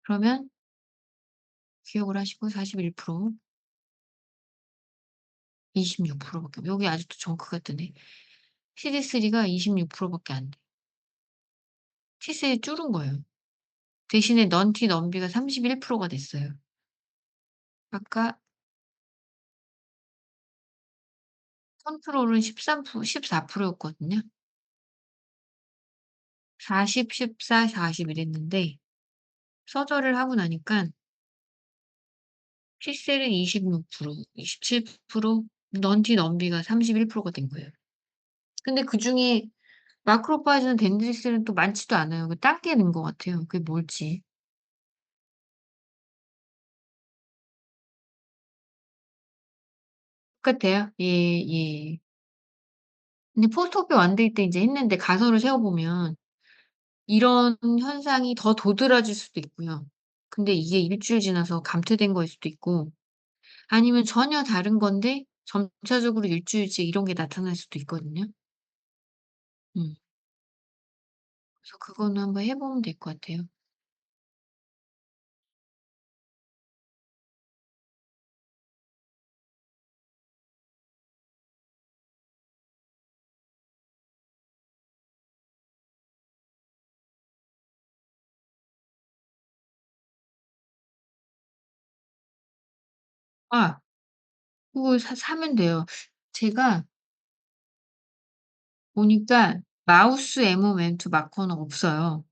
그러면 기억을 하시고 41%, 26% 밖에 여기 아직도 정크가 뜨네. CD3가 26% 밖에 안 돼. T셀이 줄은 거예요. 대신에 넌티 넌비가 31%가 됐어요. 아까 컨트롤은 13% 14% 였거든요. 40, 14, 40 이랬는데 서저를 하고 나니깐 T셀은 26%, 27%, 넌티 넌비가 31%가 된 거예요. 근데 그중에 마크로파지는 덴드리셀은 또 많지도 않아요. 그 딴 게 는 것 같아요. 그게 뭘지. 똑같아요? 예 예. 근데 포스트옵이 완데이 때 인제 했는데 가설을 세워 보면 이런 현상이 더 도드라질 수도 있고요. 근데 이게 일주일 지나서 감퇴된 거일 수도 있고 아니면 전혀 다른 건데 점차적으로 일주일째 이런 게 나타날 수도 있거든요. 음. 그래서 그거는 한번 해 보면 될 것 같아요. 아 그거 사면 돼요. 제가 보니까 마우스 에모멘트 마커는 없어요.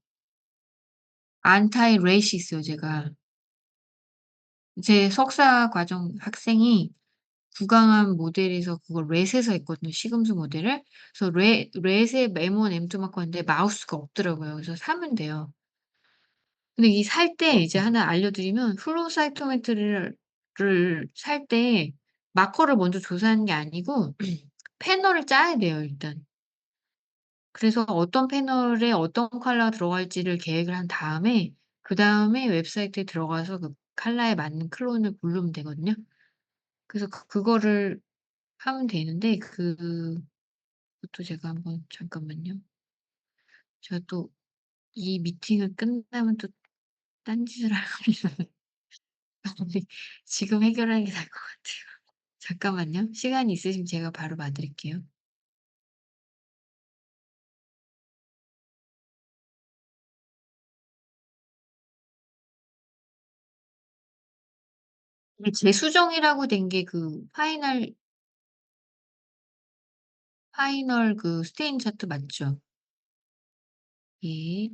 안타이 렛이 있어요 제가. 제 석사 과정 학생이 구강암 모델에서 그걸 렛에서 했거든요, 시금수 모델을. 그래서 렛의 M1, M2 마커인데 마우스가 없더라고요. 그래서 사면 돼요. 근데 이 살 때 이제 하나 알려드리면 플로우 사이토메트리를 살 때 마커를 먼저 조사하는 게 아니고 패널을 짜야 돼요 일단. 그래서 어떤 패널에 어떤 컬러가 들어갈지를 계획을 한 다음에 그다음에 웹사이트에 들어가서 그 컬러에 맞는 클론을 고르면 되거든요. 그래서 그거를 하면 되는데 그것도 제가 한번 잠깐만요. 제가 또 이 미팅을 끝나면 또 딴짓을 할 거라서 지금 해결하는 게 나을 것 같아요. 잠깐만요. 시간이 있으시면 제가 바로 봐 드릴게요. 이게 재수정이라고 된 게 그 파이널 그 스테인 차트 맞죠? 예.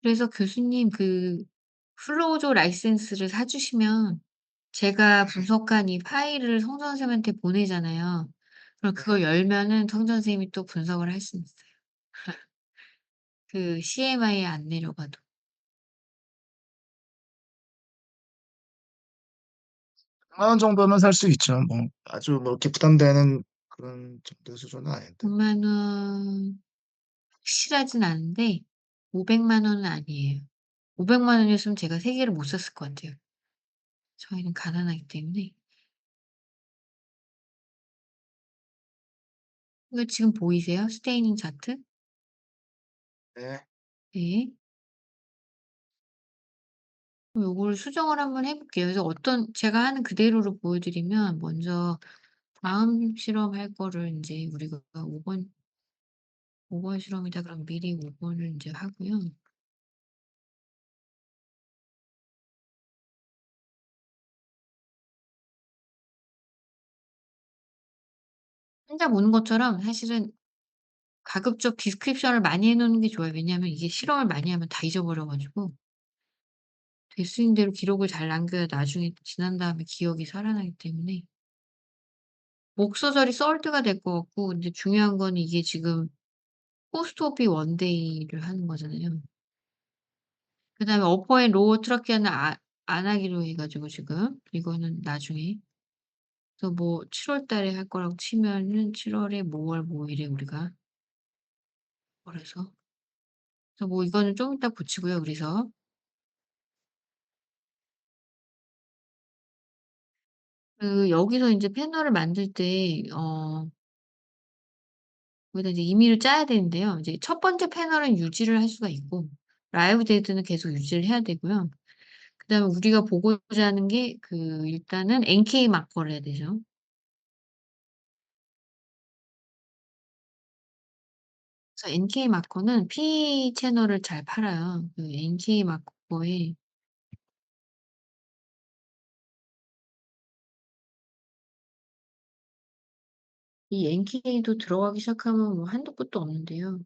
그래서 교수님 그 플로우조 라이센스를 사 주시면 제가 분석한 이 파일을 송 선생님한테 보내잖아요. 그럼 그걸 열면은 송 선생님이 또 분석을 할 수는 있어요. 그 CMI에 안 내려가도. 100만 원 정도면 살 수 있죠. 뭐 아주 뭐 이렇게 부담되는 그런 정도의 수준은 아닌데. 1 0 원 확실하진 않은데 5 0 0 원은 아니에요. 5 0 0 원이었으면 제가 3 개를 못 샀을 것 같아요. 저희는 가난하기 때문에. 이거 지금 보이세요? 스테이닝 차트? 네. 네. 그럼 요거를 수정을 한번 해 볼게요. 그래서 어떤 제가 하는 그대로를 보여 드리면 먼저 다음 실험할 거를 인제 우리가 5번 실험이다 그럼 미리 5 번을 인제 하고요. 혼자 보는 것처럼 사실은 가급적 디스크립션을 많이 해 놓는 게 좋아요. 왜냐하면 이게 실험을 많이 하면 다 잊어버려 가지고. 대수인 대로 기록을 잘 남겨야 나중에 지난 다음에 기억이 살아나기 때문에 목서절이 솔드가 될 것 같고, 근데 중요한 거는 이게 지금 포스트 오피 원데이를 하는 거잖아요. 그다음에 어퍼 앤 로어 트라키아는 안 하기로 해 가지고 지금 이거는 나중에. 그래서 뭐 7월 달에 할 거라고 치면은 7 월에 뭐 월 뭐 일에 우리가 그래서 뭐 이거는 좀 이따 고치고요 그래서. 여기서 인제 패널을 만들 때 거기다 이제 임의를 짜야 되는데요. 이제 첫 번째 패널은 유지를 할 수가 있고 라이브 데이트는 계속 유지를 해야 되고요. 그다음에 우리가 보고자 하는 게 일단은 NK 마커를 해야 되죠. 그래서 NK 마커는 P 채널을 잘 팔아요. NK 마커에 이 NK도 들어가기 시작하면 뭐 한도 끝도 없는데요.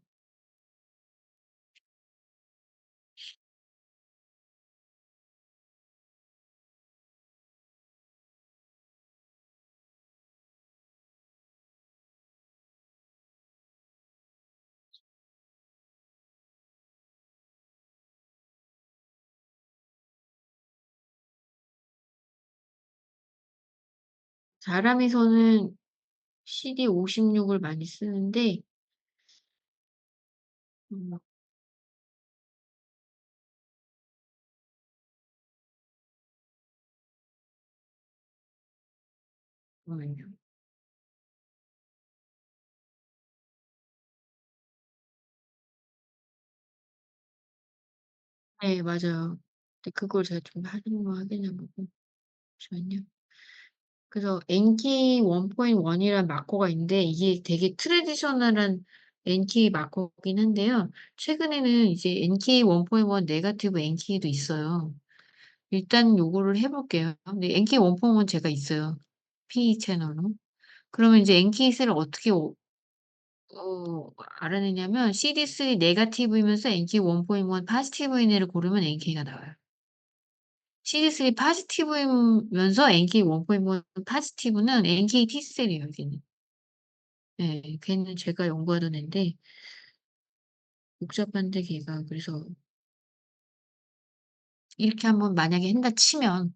자람에서는 CD 56을 많이 쓰는데 음 잠깐만요. 네 맞아요. 근데 그걸 제가 좀 확인해 보고 잠시만요. 그래서 NK 1.1이란 마커가 있는데 이게 되게 트래디셔널한 NK 마커이긴 한데요. 최근에는 이제 NK 1.1 네거티브 NK도 있어요. 일단 요거를 해 볼게요. 근데 NK 1.1 제가 있어요, P 채널로. 그러면 이제 NK3를 어떻게 알아내냐면 CD3 네거티브이면서 NK 1.1 포지티브인 애를 고르면 NK가 나와요. CD3 포지티브이면서 NK 1.1 포지티브는 NK T셀이에요 여기는. 예. 걔는 제가 연구하던 앤데 복잡한데 걔가 그래서 이렇게 한번 만약에 한다 치면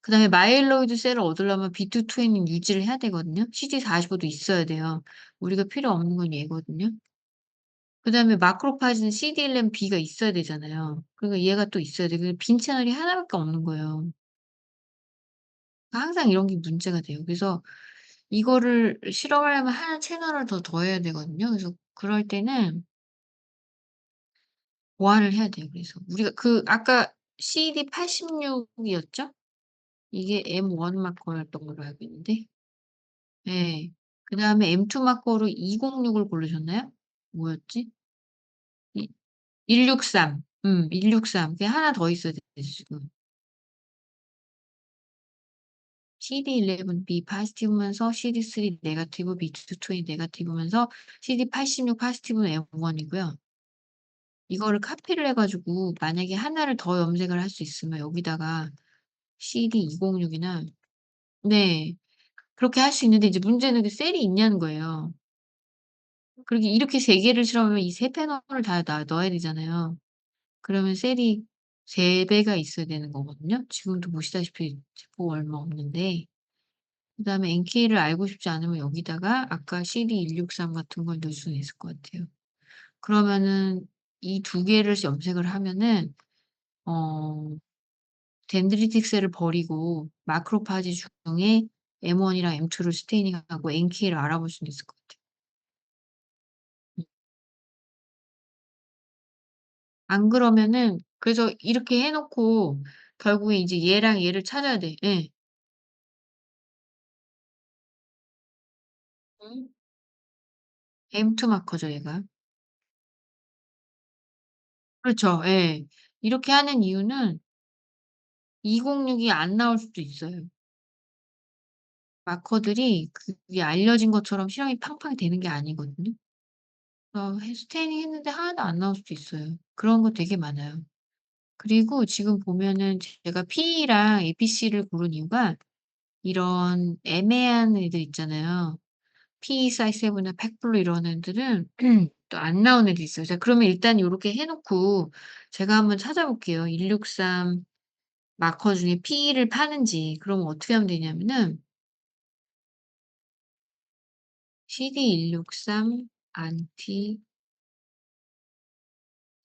그다음에 마이일로이드 셀을 얻으려면 B22에는 유지를 해야 되거든요. CD45도 있어야 돼요. 우리가 필요 없는 건 얘거든요. 그다음에 마크로파지는 CD11B가 있어야 되잖아요. 그러니까 얘가 또 있어야 돼. 그 빈 채널이 하나 밖에 없는 거예요. 그러니까 항상 이런 게 문제가 돼요. 그래서 이거를 실험하려면 하나 채널을 더 더해야 되거든요. 그래서 그럴 때는 보완을 해야 돼요. 그래서 우리가 아까 CD86 이었죠? 이게 M1 마커였던 걸로 알고 있는데 예. 그다음에 M2 마커로 206을 고르셨나요? 뭐였지? 이 163. 163. 그게 하나 더 있어야 돼요 지금. CD11B 포지티브면서 CD3 네거티브, B22 네거티브면서 CD86 포지티브는 M1이고요. 이거를 카피를 해 가지고 만약에 하나를 더 염색을 할 수 있으면 여기다가 CD206이나 네. 그렇게 할 수 있는데 이제 문제는 그 셀이 있냐는 거예요. 그러게 이렇게 3 개를 실험하면 이 3 패널을 다 넣어야 되잖아요. 그러면 셀이 3 배가 있어야 되는 거거든요. 지금도 보시다시피 제법 얼마 없는데 그다음에 NK를 알고 싶지 않으면 여기다가 아까 CD163 같은 걸 넣을 수는 있을 것 같아요. 그러면은 이 2 개를 염색을 하면은 어 덴드리틱 셀을 버리고 마크로파지 중에 M1이랑 M2를 스테이닝하고 NK를 알아볼 수는 있을 것 같아요. 음. 안 그러면은 그래서 이렇게 해 놓고 결국에 이제 얘랑 얘를 찾아야 돼. 예. 음. M2 마커죠 얘가. 그렇죠. 예. 이렇게 하는 이유는 206이 안 나올 수도 있어요. 마커들이 그게 알려진 것처럼 실험이 팡팡 되는 게 아니거든요. 스테이닝 했는데 하나도 안 나올 수도 있어요. 그런 거 되게 많아요. 그리고 지금 보면은 제가 P랑 APC를 고른 이유가 이런 애매한 애들 있잖아요. P 사이세븐이나 팩블루 이런 애들은 또 안 나온 애들이 있어요. 자 그러면 일단 요렇게 해 놓고 제가 한번 찾아볼게요. 163 마커 중에 P를 파는지. 그러면 어떻게 하면 되냐면은 CD163 안티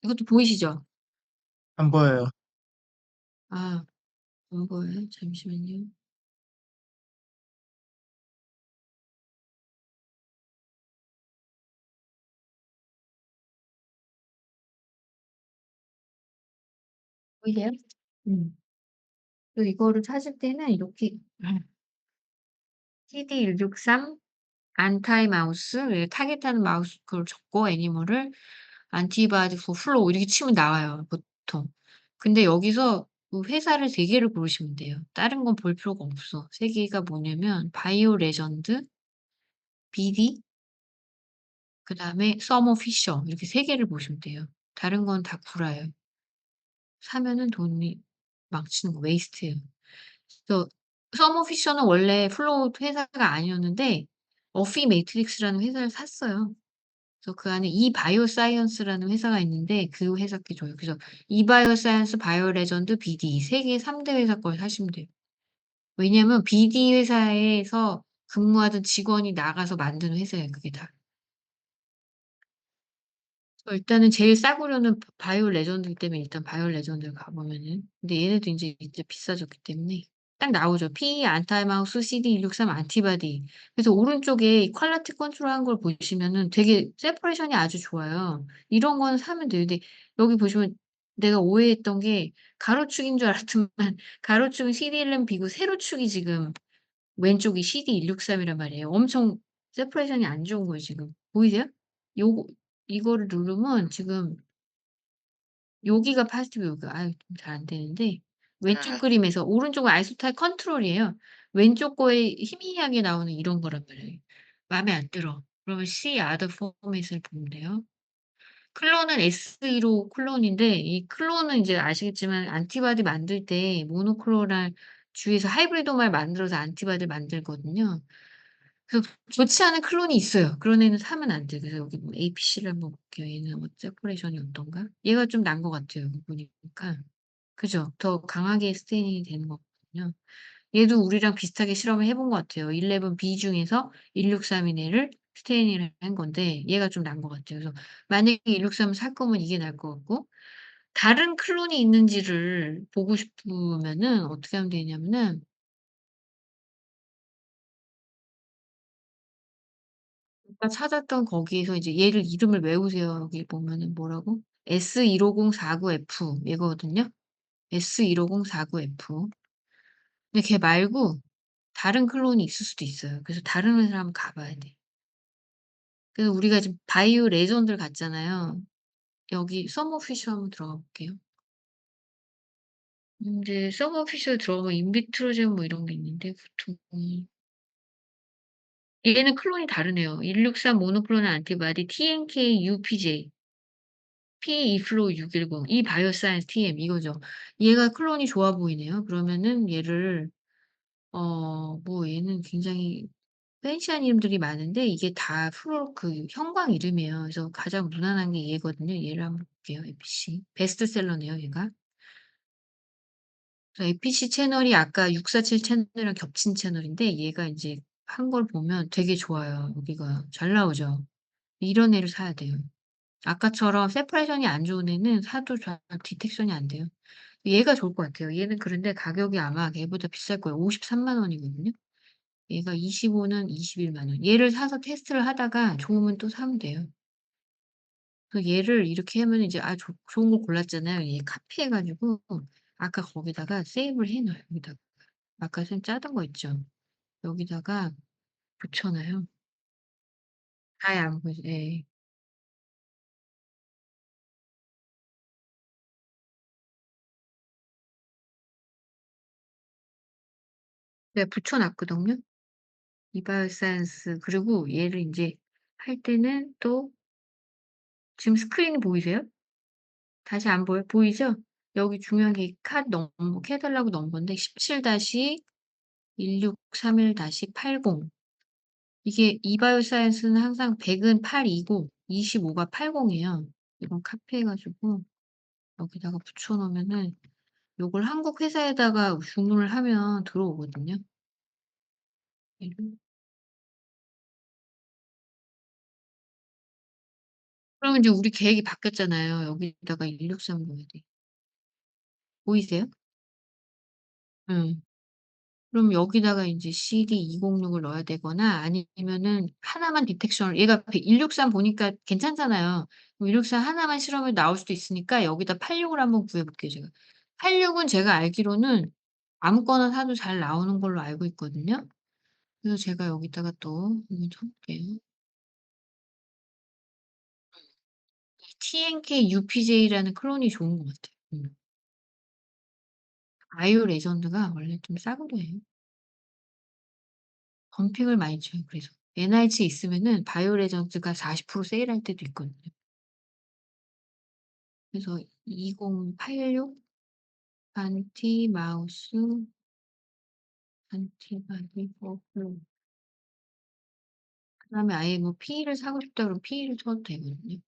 이것도 보이시죠? 안 보여요. 아 안 보여요? 잠시만요. 보이세요? 음. 그래서 이거를 찾을 때는 이렇게 CD163 안타이 마우스 예 타겟하는 마우스 그걸 적고 애니멀을 안티바디 포 플로우 이렇게 치면 나와요 보통. 근데 여기서 그 회사를 3 개를 고르시면 돼요. 다른 건 볼 필요가 없어. 3 개가 뭐냐면 바이오 레전드, BD 그다음에 서머 피셔 이렇게 3 개를 보시면 돼요. 다른 건 다 구라예요. 사면은 돈이 망치는 거 웨이스트예요. 그래서 서머 피셔는 원래 플로우 회사가 아니었는데 어피 매트릭스라는 회사를 샀어요. 그래서 그 안에 이바이오사이언스라는 회사가 있는데 그 회사 게 줘요. 그래서 이바이오사이언스, 바이오레전드, BD 3개 3대 회사 걸 사시면 돼요. 왜냐하면 BD 회사에서 근무하던 직원이 나가서 만든 회사예요 그게 다. 일단은 제일 싸구려는 바이오 레전드이기 때문에 일단 바이오 레전드를 가 보면은 근데 얘네도 인제 비싸졌기 때문에 딱 나오죠. P 안타마우스 CD163 안티바디. 그래서 오른쪽에 이 퀄리티 컨트롤한 걸 보시면은 되게 세퍼레이션이 아주 좋아요. 이런 거는 사면 돼요. 근데 여기 보시면 내가 오해했던 게 가로축인 줄 알았더만 가로축은 CD111B고 세로축이 지금 왼쪽이 CD163 이란 말이에요. 엄청 세퍼레이션이 안 좋은 거예요 지금. 보이세요? 요거 이거를 누르면 지금 여기가 파지티브 여기가 아유 좀 잘 안 되는데 왼쪽 네. 그림에서 오른쪽은 아이소타입 컨트롤이에요. 왼쪽 거에 희미하게 나오는 이런 거란 말이에요. 마음에 안 들어. 그러면 See other format을 보면 돼요. 클론은 S2로 클론인데 이 클론은 인제 아시겠지만 안티바디 만들 때 모노클로날 주위에서 하이브리도말 만들어서 안티바디를 만들거든요. 그래서 좋지 않은 클론이 있어요. 그런 애는 사면 안 돼요. 그래서 여기 뭐 APC를 한번 볼게요. 얘는 뭐 세퍼레이션이 어떤가? 얘가 좀 난 것 같아요 여기 보니까. 그죠? 더 강하게 스테이닝이 되는 것 같거든요. 얘도 우리랑 비슷하게 실험을 해본 것 같아요. 11B 중에서 163인 애를 스테이닝을 한 건데 얘가 좀 난 것 같아요. 그래서 만약에 163을 살 거면 이게 나을 것 같고 다른 클론이 있는지를 보고 싶으면은 어떻게 하면 되냐면은 아까 찾았던 거기에서 이제 얘를 이름을 외우세요. 여기 보면은 뭐라고? S15049F 이거거든요. S15049F. 근데 걔 말고 다른 클론이 있을 수도 있어요. 그래서 다른 회사를 한번 가 봐야 돼. 그래서 우리가 지금 바이오 레전드를 갔잖아요. 여기 서머 피쉬 한번 들어가 볼게요. 인제 서머 피쉬에 들어가면 인비트로젠 뭐 이런 게 있는데 보통 얘는 클론이 다르네요. 163 모노클로널 안티바디 TNK UPJ P-eFlow 610 이바이오사이언스 TM 이거죠. 얘가 클론이 좋아 보이네요. 그러면은 얘를 뭐 얘는 굉장히 팬시한 이름들이 많은데 이게 다 프로 그 형광 이름이에요. 그래서 가장 무난한 게 얘거든요. 얘를 한번 볼게요, APC. 베스트셀러네요, 얘가. 그래서 APC 채널이 아까 647 채널이랑 겹친 채널인데 얘가 인제 한 걸 보면 되게 좋아요. 여기가 잘 나오죠. 이런 애를 사야 돼요. 아까처럼 세퍼레이션이 안 좋은 애는 사도 잘 디텍션이 안 돼요. 얘가 좋을 것 같아요. 얘는 그런데 가격이 아마 얘보다 비쌀 거예요. 53만 원이거든요. 얘가 25는 21만 원. 얘를 사서 테스트를 하다가 좋으면 또 사면 돼요. 그래서 얘를 이렇게 하면 이제 아 좋은 걸 골랐잖아요. 얘 카피해 가지고 아까 거기다가 세이브를 해 놔요, 여기다가. 아까 선생님 짜던 거 있죠? 여기다가 붙여 놔요. 아예 안 보이죠? 예. 내가 붙여 놨거든요. 이바이오사이언스 그리고 얘를 인제 할 때는 또 지금 스크린이 보이세요? 다시 안 보여요? 보이죠? 여기 중요한 게 칸 넘버 해 달라고 넘버인데 17-1631-80. 이게 이바이오사이언스는 항상 100은 8이고 25가 80이에요. 이건 카피해 가지고 여기다가 붙여 놓으면은 요걸 한국 회사에다가 주문을 하면 들어오거든요. 얘를 그러면 이제 우리 계획이 바뀌었잖아요. 여기다가 163 넣어야 돼. 보이세요? 응. 그럼 여기다가 인제 CD 206을 넣어야 되거나 아니면은 하나만 디텍션을 얘가 163 보니까 괜찮잖아요. 그럼 163 하나만 실험이 나올 수도 있으니까 여기다 86을 한번 구해 볼게요 제가. 86은 제가 알기로는 아무거나 사도 잘 나오는 걸로 알고 있거든요. 그래서 제가 여기다가 또 한번 쳐 볼게요. TNK UPJ라는 클론이 좋은 것 같아요. 바이오 레전드가 원래 좀 싸구려예요. 덤핑을 많이 쳐요 그래서. NIH에 있으면은 바이오 레전드가 40% 세일할 때도 있거든요. 그래서 2086 안티 마우스 안티바디 버블 그다음에 아예 뭐 P를 사고 싶다 그러면 P를 쳐도 되거든요.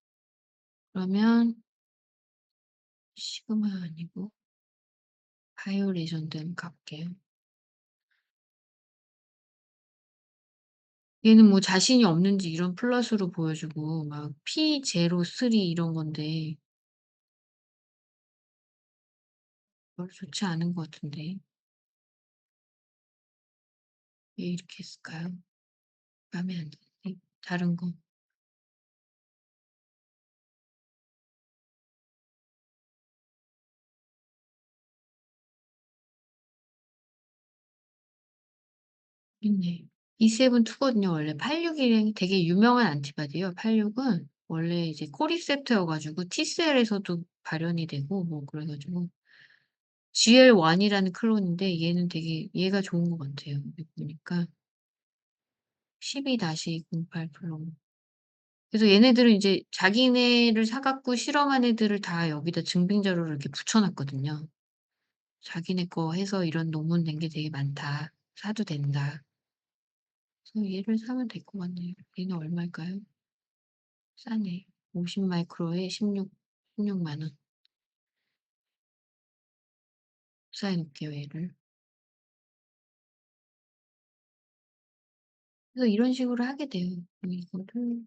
그러면 시그마 아니고 바이오 레전드 한번 가 볼게요. 얘는 뭐 자신이 없는지 이런 플러스로 보여주고 막 P03 이런 건데 별로 좋지 않은 것 같은데 왜 이렇게 했을까요? 마음에 안 드네. 다른 거. 있네. E7 거든요 원래. 86이 되게 유명한 안티바디예요. 86은 원래 이제 코리셉터여 가지고 T셀에서도 발현이 되고 뭐 그래 가지고 GL1 이라는 클론인데 얘는 되게 얘가 좋은 것 같아요. 여기 보니까 12-08 클론. 그래서 얘네들은 이제 자기네를 사 갖고 실험한 애들을 다 여기다 증빙 자료를 이렇게 붙여 놨거든요. 자기네 거 해서 이런 논문 낸 게 되게 많다. 사도 된다. 그래서 얘를 사면 될 것 같네요. 얘는 얼마일까요? 싸네. 50 마이크로에 16만 원. 삽입해 놓을게요 얘를. 그래서 이런 식으로 하게 돼요. 이거를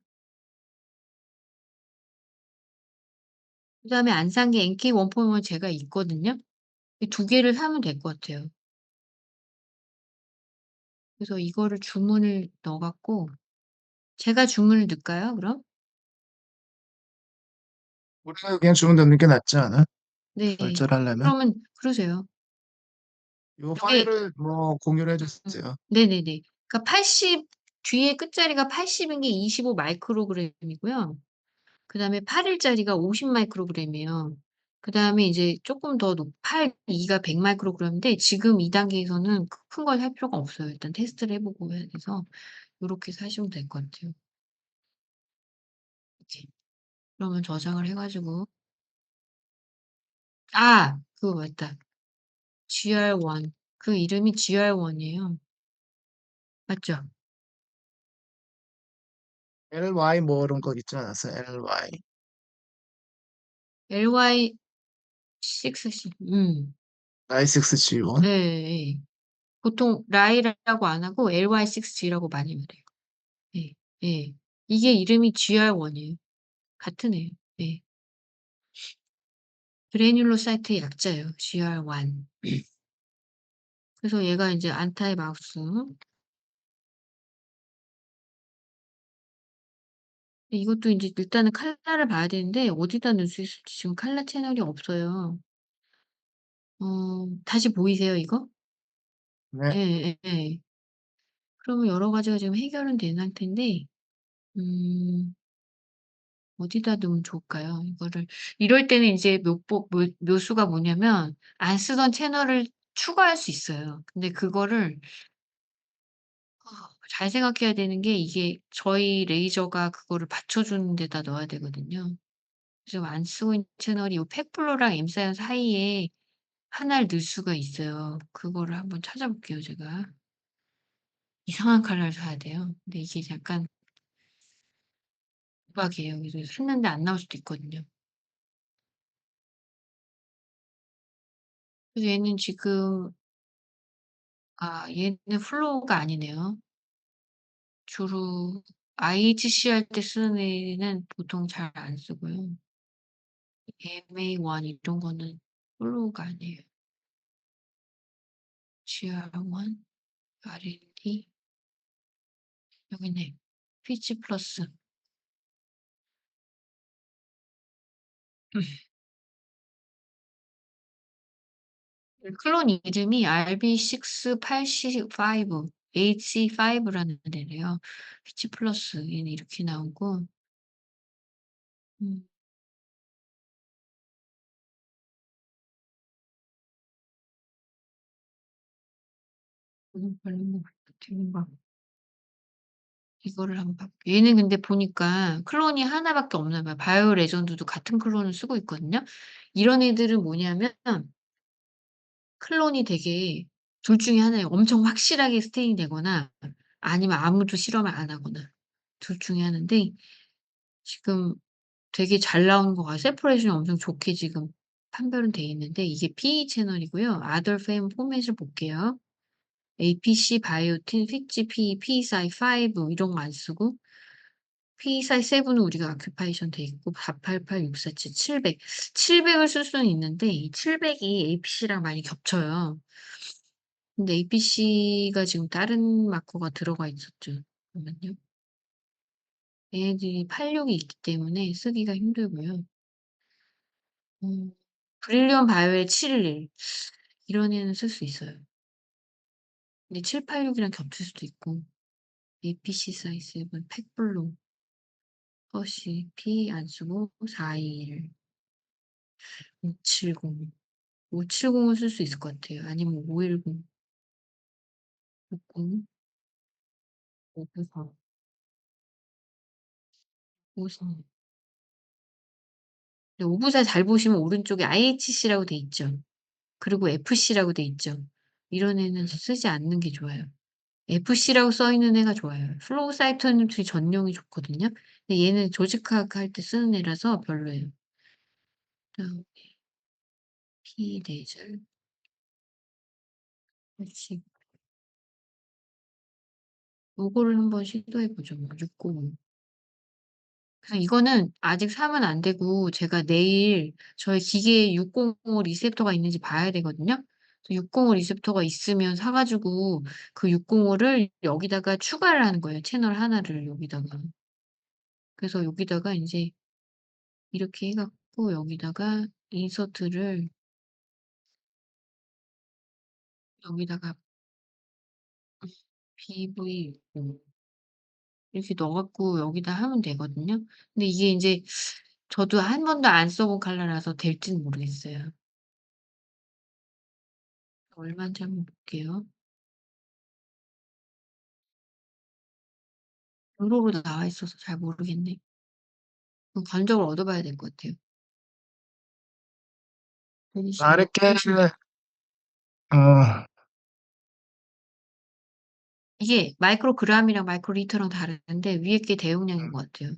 그다음에 안 산 게 NK 원포는 제가 있거든요. 이 두 개를 사면 될 것 같아요. 그래서 이거를 주문을 넣어 갖고 제가 주문을 넣을까요 그럼? 우리가 그냥 주문 넣는 게 낫지 않아? 네. 결제하려면? 그러면 그러세요. 요 요게 파일을 뭐 공유를 해 음 주세요. 네네네. 그러니까 80 뒤에 끝자리가 80인 게 25 마이크로그램이고요. 그다음에 8 일짜리가 50 마이크로그램이에요. 그다음에 이제 쪼끔 더 높 82가 100 마이크로그램인데 지금 이 단계에서는 큰 걸 살 필요가 없어요. 일단 테스트를 해 보고 해야 돼서 요렇게 사시면 될 것 같아요. 이렇게. 그러면 저장을 해 가지고 아 그거 맞다. GR1 그 이름이 GR1 이에요. 맞죠? LY 뭐 이런 거 있지 않았어요? LY. LY6C Y6G1. 예예. 보통 라이라고 안 하고 LY6G라고 많이 말해요. 예. 예. 이게 이름이 GR1 이에요. 같은 애예요. 예. 그래뉼로사이트의 약자예요. GR1. 그래서 얘가 인제 안타의 마우스 이것도 인제 일단은 칼라를 봐야 되는데 어디다 넣을 수 있을지 지금 칼라 채널이 없어요. 다시 보이세요 이거? 네. 예예예. 그러면 여러 가지가 지금 해결은 된 상태인데 음 어디다 넣으면 좋을까요? 이거를 이럴 때는 인제 묘수가 뭐냐면 안 쓰던 채널을 추가할 수 있어요. 근데 그거를 잘 생각해야 되는 게 이게 저희 레이저가 그거를 받쳐주는 데다 넣어야 되거든요. 좀 안 쓰고 있는 채널이 요 팩블루랑 엠사연 사이에 하나를 넣을 수가 있어요. 그거를 한번 찾아볼게요 제가. 이상한 컬러를 사야 돼요. 근데 이게 약간 도박이에요. 그래서 샀는데 안 나올 수도 있거든요. 그래서 얘는 지금 얘는 플로우가 아니네요. 주로 IHC 할 때 쓰는 애는 보통 잘 안 쓰고요. MA1 이런 거는 플로우가 아니에요. GR1, R&D 여기 있네. 피치 플러스. 클론 이름이 RB685, HC5라는 애래요. 피치 플러스 얘는 이렇게 나오고 음 이건 별론 것 같아. 이거를 한번 볼게요. 얘는 근데 보니까 클론이 하나 밖에 없나 봐요. 바이오 레전드도 같은 클론을 쓰고 있거든요. 이런 애들은 뭐냐면 클론이 되게 둘 중에 하나예요. 엄청 확실하게 스테인이 되거나 아니면 아무도 실험을 안 하거나 둘 중에 하나인데 지금 되게 잘 나오는 것 같아요. 세퍼레이션이 엄청 좋게 지금 판별은 돼 있는데 이게 PE 채널이고요. 아덜 팸 포맷을 볼게요. APC, 바이오틴, 픽지 PE, PSI5 이런 거 안 쓰고 PSI7은 우리가 아큐파이션 돼 있고 488, 647, 700. 700을 쓸 수는 있는데 이 700이 APC랑 많이 겹쳐요. 근데 APC가 지금 다른 마커가 들어가 있었죠. 잠깐만요. 얘네들이 86이 있기 때문에 쓰기가 힘들고요. 브릴리언 바이오의 711 이런 애는 쓸 수 있어요. 근데 786이랑 겹칠 수도 있고 APC 사이즈 팩블루 허쉬 P 안 쓰고 421 570 570을 쓸 수 있을 것 같아요. 아니면 510 60 594 54 근데 594 잘 보시면 오른쪽에 IHC라고 돼 있죠. 그리고 FC라고 돼 있죠. 이런 애는 쓰지 않는 게 좋아요. FC라고 써 있는 애가 좋아요. 플로우 사이토메트리 전용이 좋거든요. 근데 얘는 조직화학 할 때 쓰는 애라서 별로예요. 그다음에 P 레이저 혹시 요거를 한번 시도해 보죠 뭐 605. 그래서 이거는 아직 사면 안 되고 제가 내일 저희 기계에 605 리셉터가 있는지 봐야 되거든요. 그래서 605 리셉터가 있으면 사 가지고 그 605를 여기다가 추가를 하는 거예요, 채널 하나를 여기다가. 그래서 여기다가 인제 이렇게 해 갖고 여기다가 인서트를 여기다가 BV60 이렇게 넣어 갖고 여기다 하면 되거든요. 근데 이게 인제 저도 한 번도 안 써본 컬러라서 될지는 모르겠어요. 얼마인지 한번 볼게요. 유로로 나와 있어서 잘 모르겠네. 그 견적을 얻어 봐야 될 것 같아요. 베니시로 빠르게 베니시 어 이게 마이크로그램이랑 마이크로리터랑 다른데 위에 게 대용량인 것 같아요.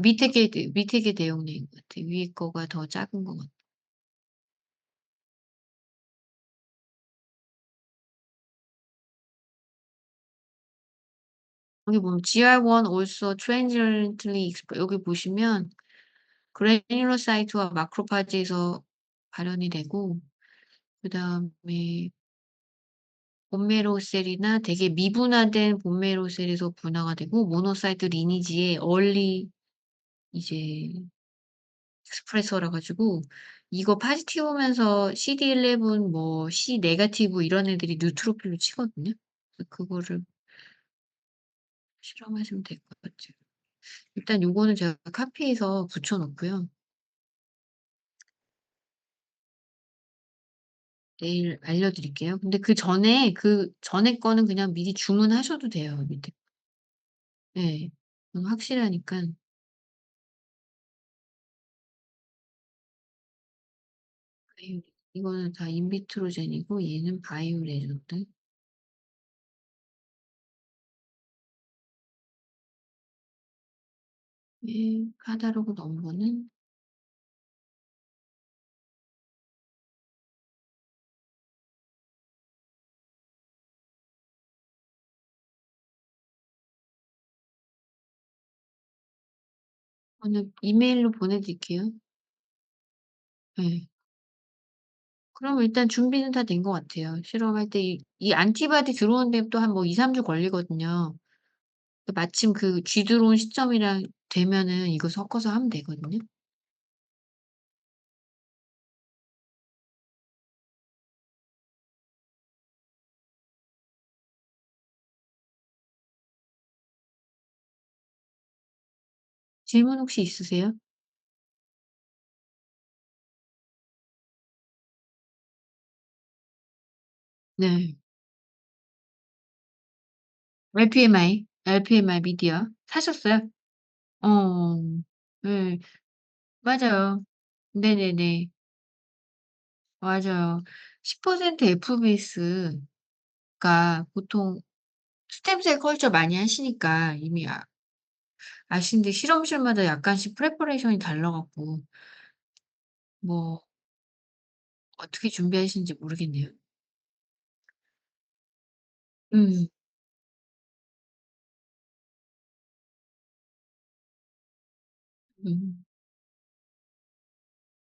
밑에 게 대용량인 것 같아요. 위에 거가 더 작은 것 같아요. 여기 보면 GR1 also transiently exp 여기 보시면 그래뉴로사이트와 마크로파지에서 발현이 되고 그다음에 본메로셀이나 되게 미분화된 본메로셀에서 분화가 되고 모노사이트 리니지의 얼리 이제 익스프레서라 가지고 이거 파지티브면서 CD11 뭐 C 네거티브 이런 애들이 뉴트로필로 치거든요. 그래서 그거를 실험하시면 될 것 같아요. 일단 요거는 제가 카피해서 붙여 놓고요. 내일 알려드릴게요. 근데 그전에 거는 그냥 미리 주문하셔도 돼요, 밑에. 예. 확실하니깐. 바이오 이거는 다 인비트로젠이고 얘는 바이오 레저드. 예. 카다로그 넘버는 저는 이메일로 보내 드릴게요. 예. 그럼 일단 준비는 다 된 것 같아요. 실험할 때 이 안티바디 들어오는 데또 한 뭐 2-3주 걸리거든요. 마침 그 쥐 들어온 시점이랑 되면은 이거 섞어서 하면 되거든요. 질문 혹시 있으세요? 네. LPMI 미디어 사셨어요? 어. 예. 맞아요. 네네네. 맞아요. 10% FBS가 보통 스템셀 컬처 많이 하시니까 이미 아시는데 실험실마다 약간씩 프레퍼레이션이 달라 갖고 뭐 어떻게 준비하시는지 모르겠네요. 음. 음.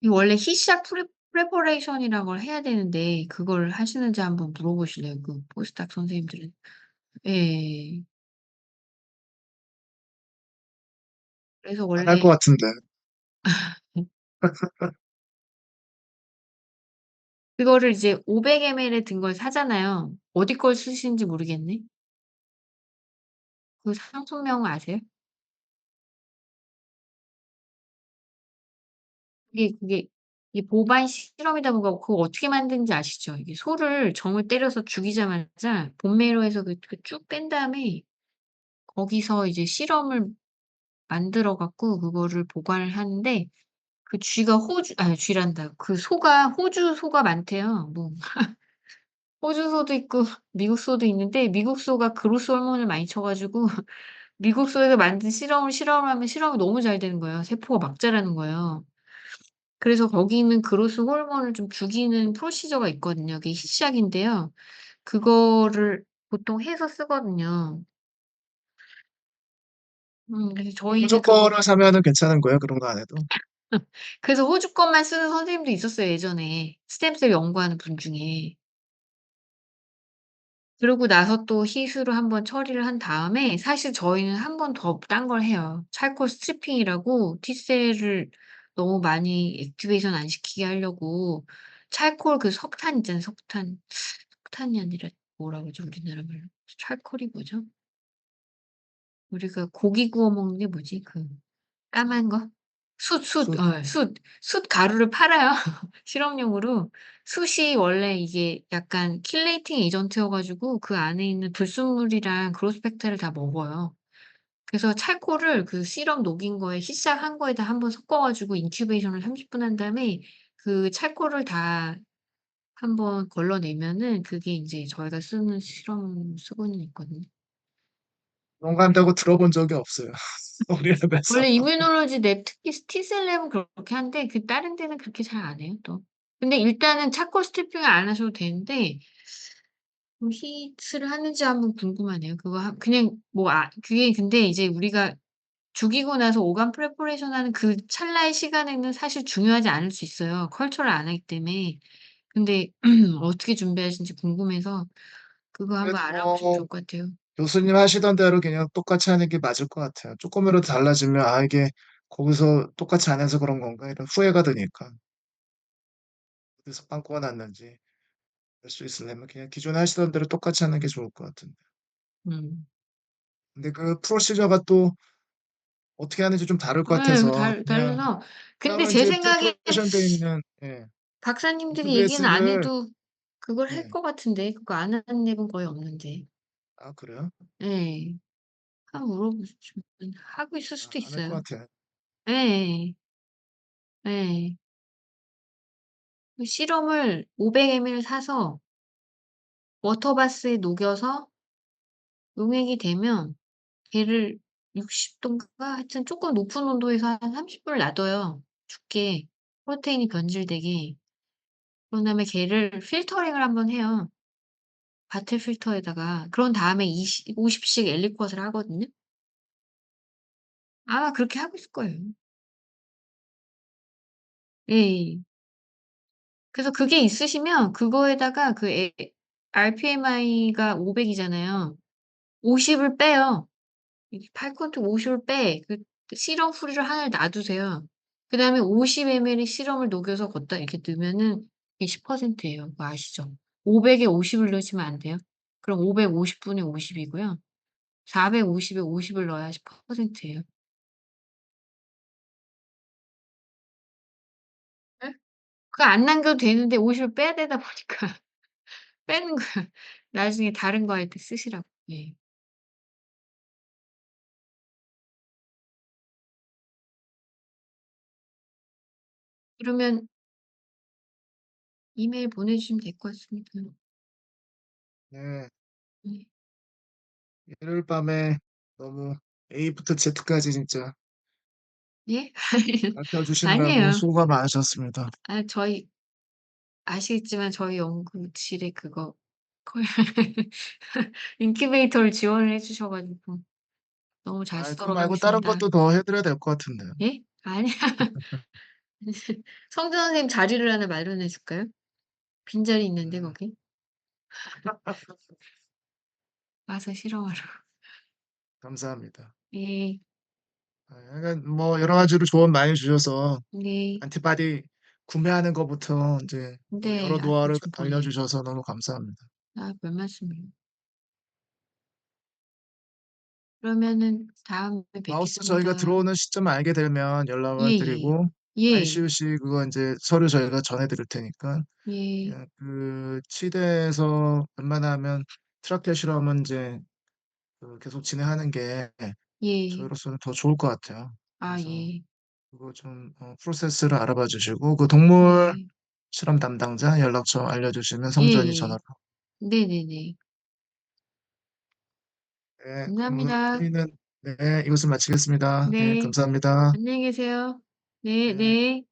이 원래 히샷 프레퍼레이션이라는 걸 해야 되는데 그걸 하시는지 한번 물어보실래요? 그 포스닥 선생님들은. 예. 그래서 안 할 것 원래 같은데. 그거를 이제 500 ml에 든 걸 사잖아요. 어디 걸 쓰시는지 모르겠네. 그 상품명 아세요? 그게 이게 보반 실험이다 보니까 그거 어떻게 만드는지 아시죠? 이게 소를 정을 때려서 죽이자마자 본메로에서 쭉 뺀 다음에 거기서 이제 실험을 만들어 갖고 그거를 보관을 하는데 그 쥐가 호주 아니 쥐란다. 그 소가 호주 소가 많대요. 뭐 호주 소도 있고 미국 소도 있는데 미국 소가 그로스 호르몬을 많이 쳐 가지고 미국 소에서 만든 실험을 하면 실험이 너무 잘 되는 거예요. 세포가 막 자라는 거예요. 그래서 거기 있는 그로스 호르몬을 좀 죽이는 프로시저가 있거든요. 그게 희시약인데요. 그거를 보통 해서 쓰거든요. 그래서 호주 저희는 그거 거를 사면은 괜찮은 거예요, 그런 거 안 해도? 그래서 호주 것만 쓰는 선생님도 있었어요 예전에. 스템셀 연구하는 분 중에. 그러고 나서 또 희수로 한번 처리를 한 다음에 사실 저희는 한 번 더 딴 걸 해요. 찰콜 스트리핑이라고 T셀을 너무 많이 액티베이션 안 시키게 하려고 찰콜 그 석탄 있잖아요, 석탄. 석탄이 아니라 뭐라 그러죠 우리나라 말로? 찰콜이 뭐죠? 우리가 고기 구워 먹는 게 뭐지? 그 까만 거? 숯. 숯 가루를 팔아요 실험용으로. 숯이 원래 이게 약간 킬레이팅 에이전트여 가지고 그 안에 있는 불순물이랑 그로스펙트를 다 먹어요. 그래서 찰코를 그 시럽 녹인 거에 희석한 거에다 한번 섞어 가지고 인큐베이션을 30분 한 다음에 그 찰코를 다 한번 걸러내면은 그게 인제 저희가 쓰는 실험 수분이 있거든요. 그런 거 한다고 들어본 적이 없어요, 우리 랩에서. 원래 이뮤놀로지 랩 특히 T셀 랩은 그렇게 하는데 그 다른 데는 그렇게 잘 안 해요 또. 근데 일단은 차콜 스티핑을 안 하셔도 되는데 뭐 히트를 하는지 한번 궁금하네요. 그거 그냥 뭐 그게 근데 이제 우리가 죽이고 나서 오간 프레퍼레이션 하는 그 찰나의 시간에는 사실 중요하지 않을 수 있어요, 컬처를 안 하기 때문에. 근데 어떻게 준비하시는지 궁금해서 그거 한번 그래도 알아보시면 뭐 좋을 것 같아요. 교수님 하시던 대로 그냥 똑같이 하는 게 맞을 것 같아요. 쪼끔이라도 달라지면 '아 이게 거기서 똑같이 안 해서 그런 건가?' 이런 후회가 드니까. 어디서 빵꾸가 났는지 알 수 있으려면 그냥 기존에 하시던 대로 똑같이 하는 게 좋을 것 같은데. 음. 근데 그 프로시저가 또 어떻게 하는지 좀 다를 것 예. 그 같아서 그냥 달라서 근데 그러면 제 인제 생각엔 프리퍼레이션 돼 있는 예 박사님들이 얘기는 안 인큐베이스를 해도 그걸 할 예. 것 같은데 그거 안 하는 앱은 거의 없는데. 아 그래요? 예. 한번 물어보시면 하고 있을 아 수도 안 할 것 있어요. 같아요. 예예. 예. 그 시럼을 500 ml 사서 워터바스에 녹여서 용액이 되면 걔를 60 도인가 하여튼 쪼끔 높은 온도에서 한 30 분을 놔둬요, 죽게. 프로테인이 변질되게. 그런 다음에 걔를 필터링을 한번 해요, 바틀 필터에다가. 그런 다음에 50씩 엘리컷을 하거든요. 아마 그렇게 하고 있을 거예요. 예. 그래서 그게 있으시면 그거에다가 그 RPMI가 500 이잖아요. 50을 빼요. 이 팔콘트 50을 빼. 그 시럼 후리를 하나를 놔두세요. 그다음에 50 ml의 시럼을 녹여서 걷다 이렇게 넣으면은 이게 10% 예요. 그거 아시죠? 500에 50을 넣으시면 안 돼요. 그럼 550 분의 50 이고요. 450에 50을 넣어야 10% 예요. 예? 그거 안 남겨도 되는데 50을 빼야 되다 보니까 빼는 거야. 나중에 다른 거 할 때 쓰시라고. 예. 그러면 이메일 보내주시면 될 것 같습니다. 네. 네. 일요일 밤에 너무 A부터 Z까지 진짜 예? 알려 주시느라고 아니에요. 수고가 많으셨습니다. 아 저희 아시겠지만 저희 연구실에 그거 콜 인큐베이터를 지원을 해 주셔 가지고 너무 잘 아, 그거 쓰도록 말고 다른 하겠습니다. 것도 더 해 드려야 될 것 같은데요. 예? 아니야. 성전 선생님 자리를 하나 마련해 줄까요? 빈자리 있는데 음. 거기. 와서 실험하러. 감사합니다. 예. 아, 약간 뭐 여러 가지로 조언 많이 주셔서 네. 안티바디 구매하는 것부터 인제 뭐 네. 여러 아 그 노하우를 알려 정보네. 주셔서 너무 감사합니다. 아 별말씀을요. 그러면은 다음에 마우스 저희가 뵙겠습니다. 들어오는 시점 알게 되면 연락을 예예. 드리고 예. ICUC 그거 인제 서류 저희가 전해 드릴 테니까 예. 그냥 그 치대에서 웬만하면 트라케아 실험은 인제 그 계속 진행하는 게 예. 저희로서는 더 좋을 것 같아요. 아 그래서 예. 그거 좀 프로세스를 알아봐 주시고 그 동물 네. 실험 담당자 연락처 알려 주시면 성전이 예예. 전화로. 네네네. 네. 그럼 감사합니다. 회의는 네 이것을 마치겠습니다. 네 네. 감사합니다. 안녕히 계세요. 네 네. 네.